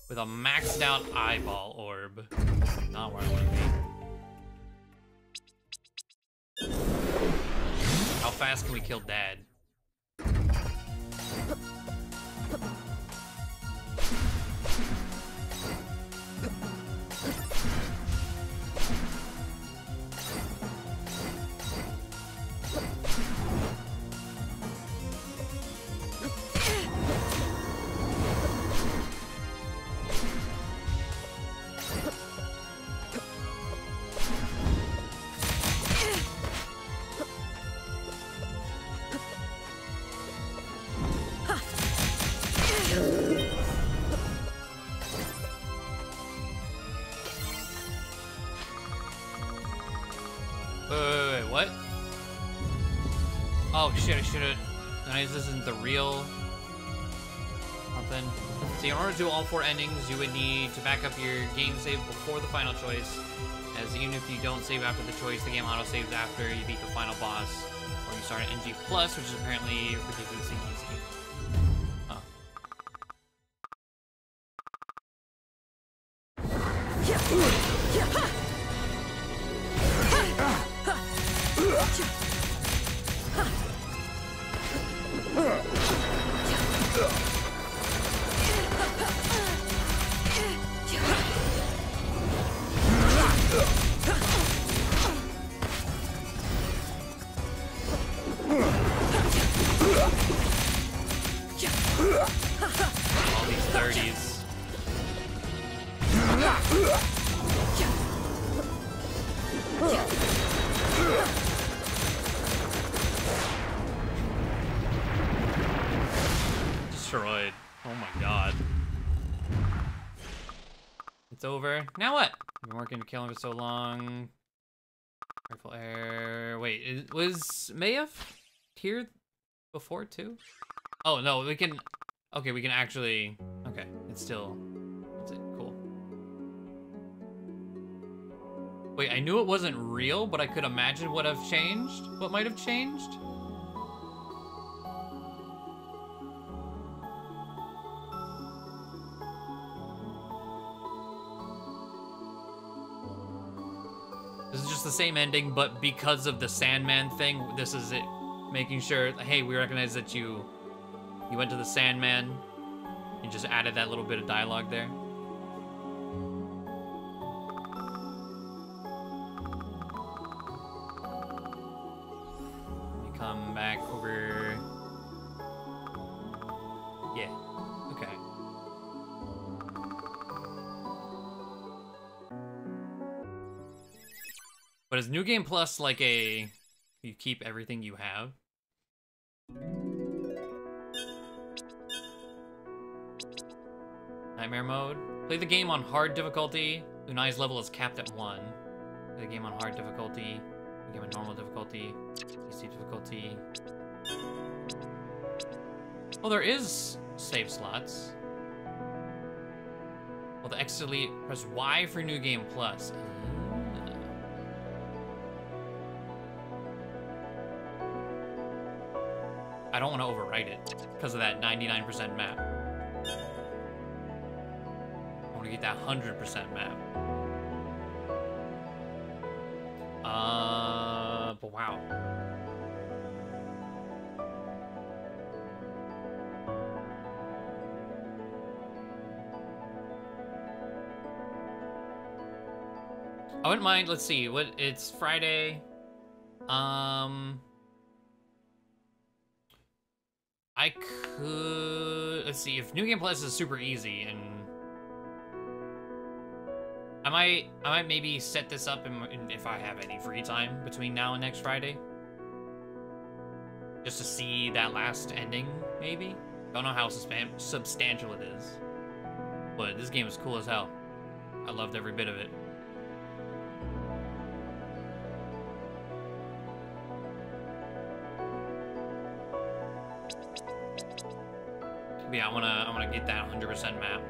With a maxed out eyeball orb. This is not where I want to be. How fast can we kill Dad? should've... This isn't the real... something. See, in order to do all 4 endings, you would need to back up your game save before the final choice, as even if you don't save after the choice, the game auto-saves after you beat the final boss, or you start at NG+, which is apparently ridiculously easy. Oh. All these 30s. Destroyed. Oh my god. It's over. Now what? I've been working to kill him for so long. Rifle air. Wait, was Mayef here before too? Oh no, we can. Okay, we can actually. Okay, it's still. That's it. Cool. Wait, I knew it wasn't real, but I could imagine what have changed. What might have changed? This is just the same ending, but because of the Sandman thing, this is it. Making sure, hey, we recognize that you went to the Sandman and just added that little bit of dialogue there. Let me come back over. Yeah, okay. But is New Game Plus like a, you keep everything you have? Nightmare mode. Play the game on hard difficulty. Unai's level is capped at 1. Play the game on hard difficulty. Play the game on normal difficulty. Easy difficulty. Oh, there is save slots. Well, the X delete, press Y for New Game Plus. I don't want to overwrite it because of that 99% map. I want to get that 100% map. But wow. I wouldn't mind, let's see, what, it's Friday. I could, let's see, if New Game Plus is super easy, and I might maybe set this up if I have any free time between now and next Friday. Just to see that last ending, maybe? Don't know how substantial it is. But this game is cool as hell. I loved every bit of it. But yeah, I wanna get that 100% map.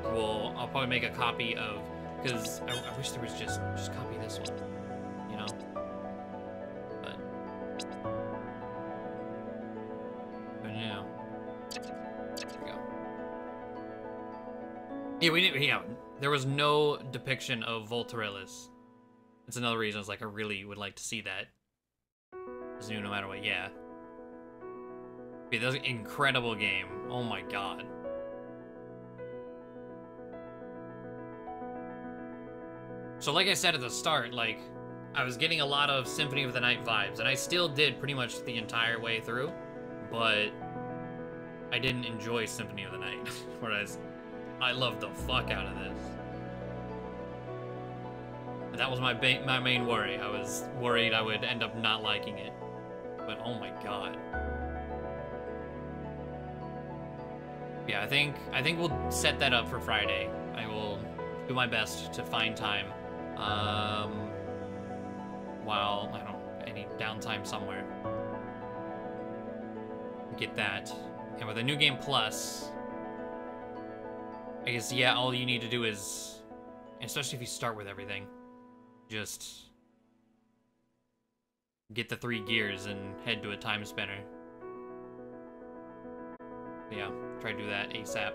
Well, I'll probably make a copy of, because I wish there was just copy this one, you know. But you know, there we go. Yeah, we didn't. Yeah, there was no depiction of Volturilis. That's another reason I was like, I really would like to see that. It's new no matter what. Yeah. Yeah, that's an incredible game. Oh my god. So like I said at the start, like, I was getting a lot of Symphony of the Night vibes, and I still did pretty much the entire way through, but I didn't enjoy Symphony of the Night, whereas I loved the fuck out of this. And that was my main worry. I was worried I would end up not liking it, but oh my god. Yeah, I think we'll set that up for Friday. I will do my best to find time. while, I don't know, any downtime somewhere. Get that. And with a New Game Plus, I guess, yeah, all you need to do is, especially if you start with everything, just get the 3 gears and head to a Timespinner. Yeah, try to do that ASAP.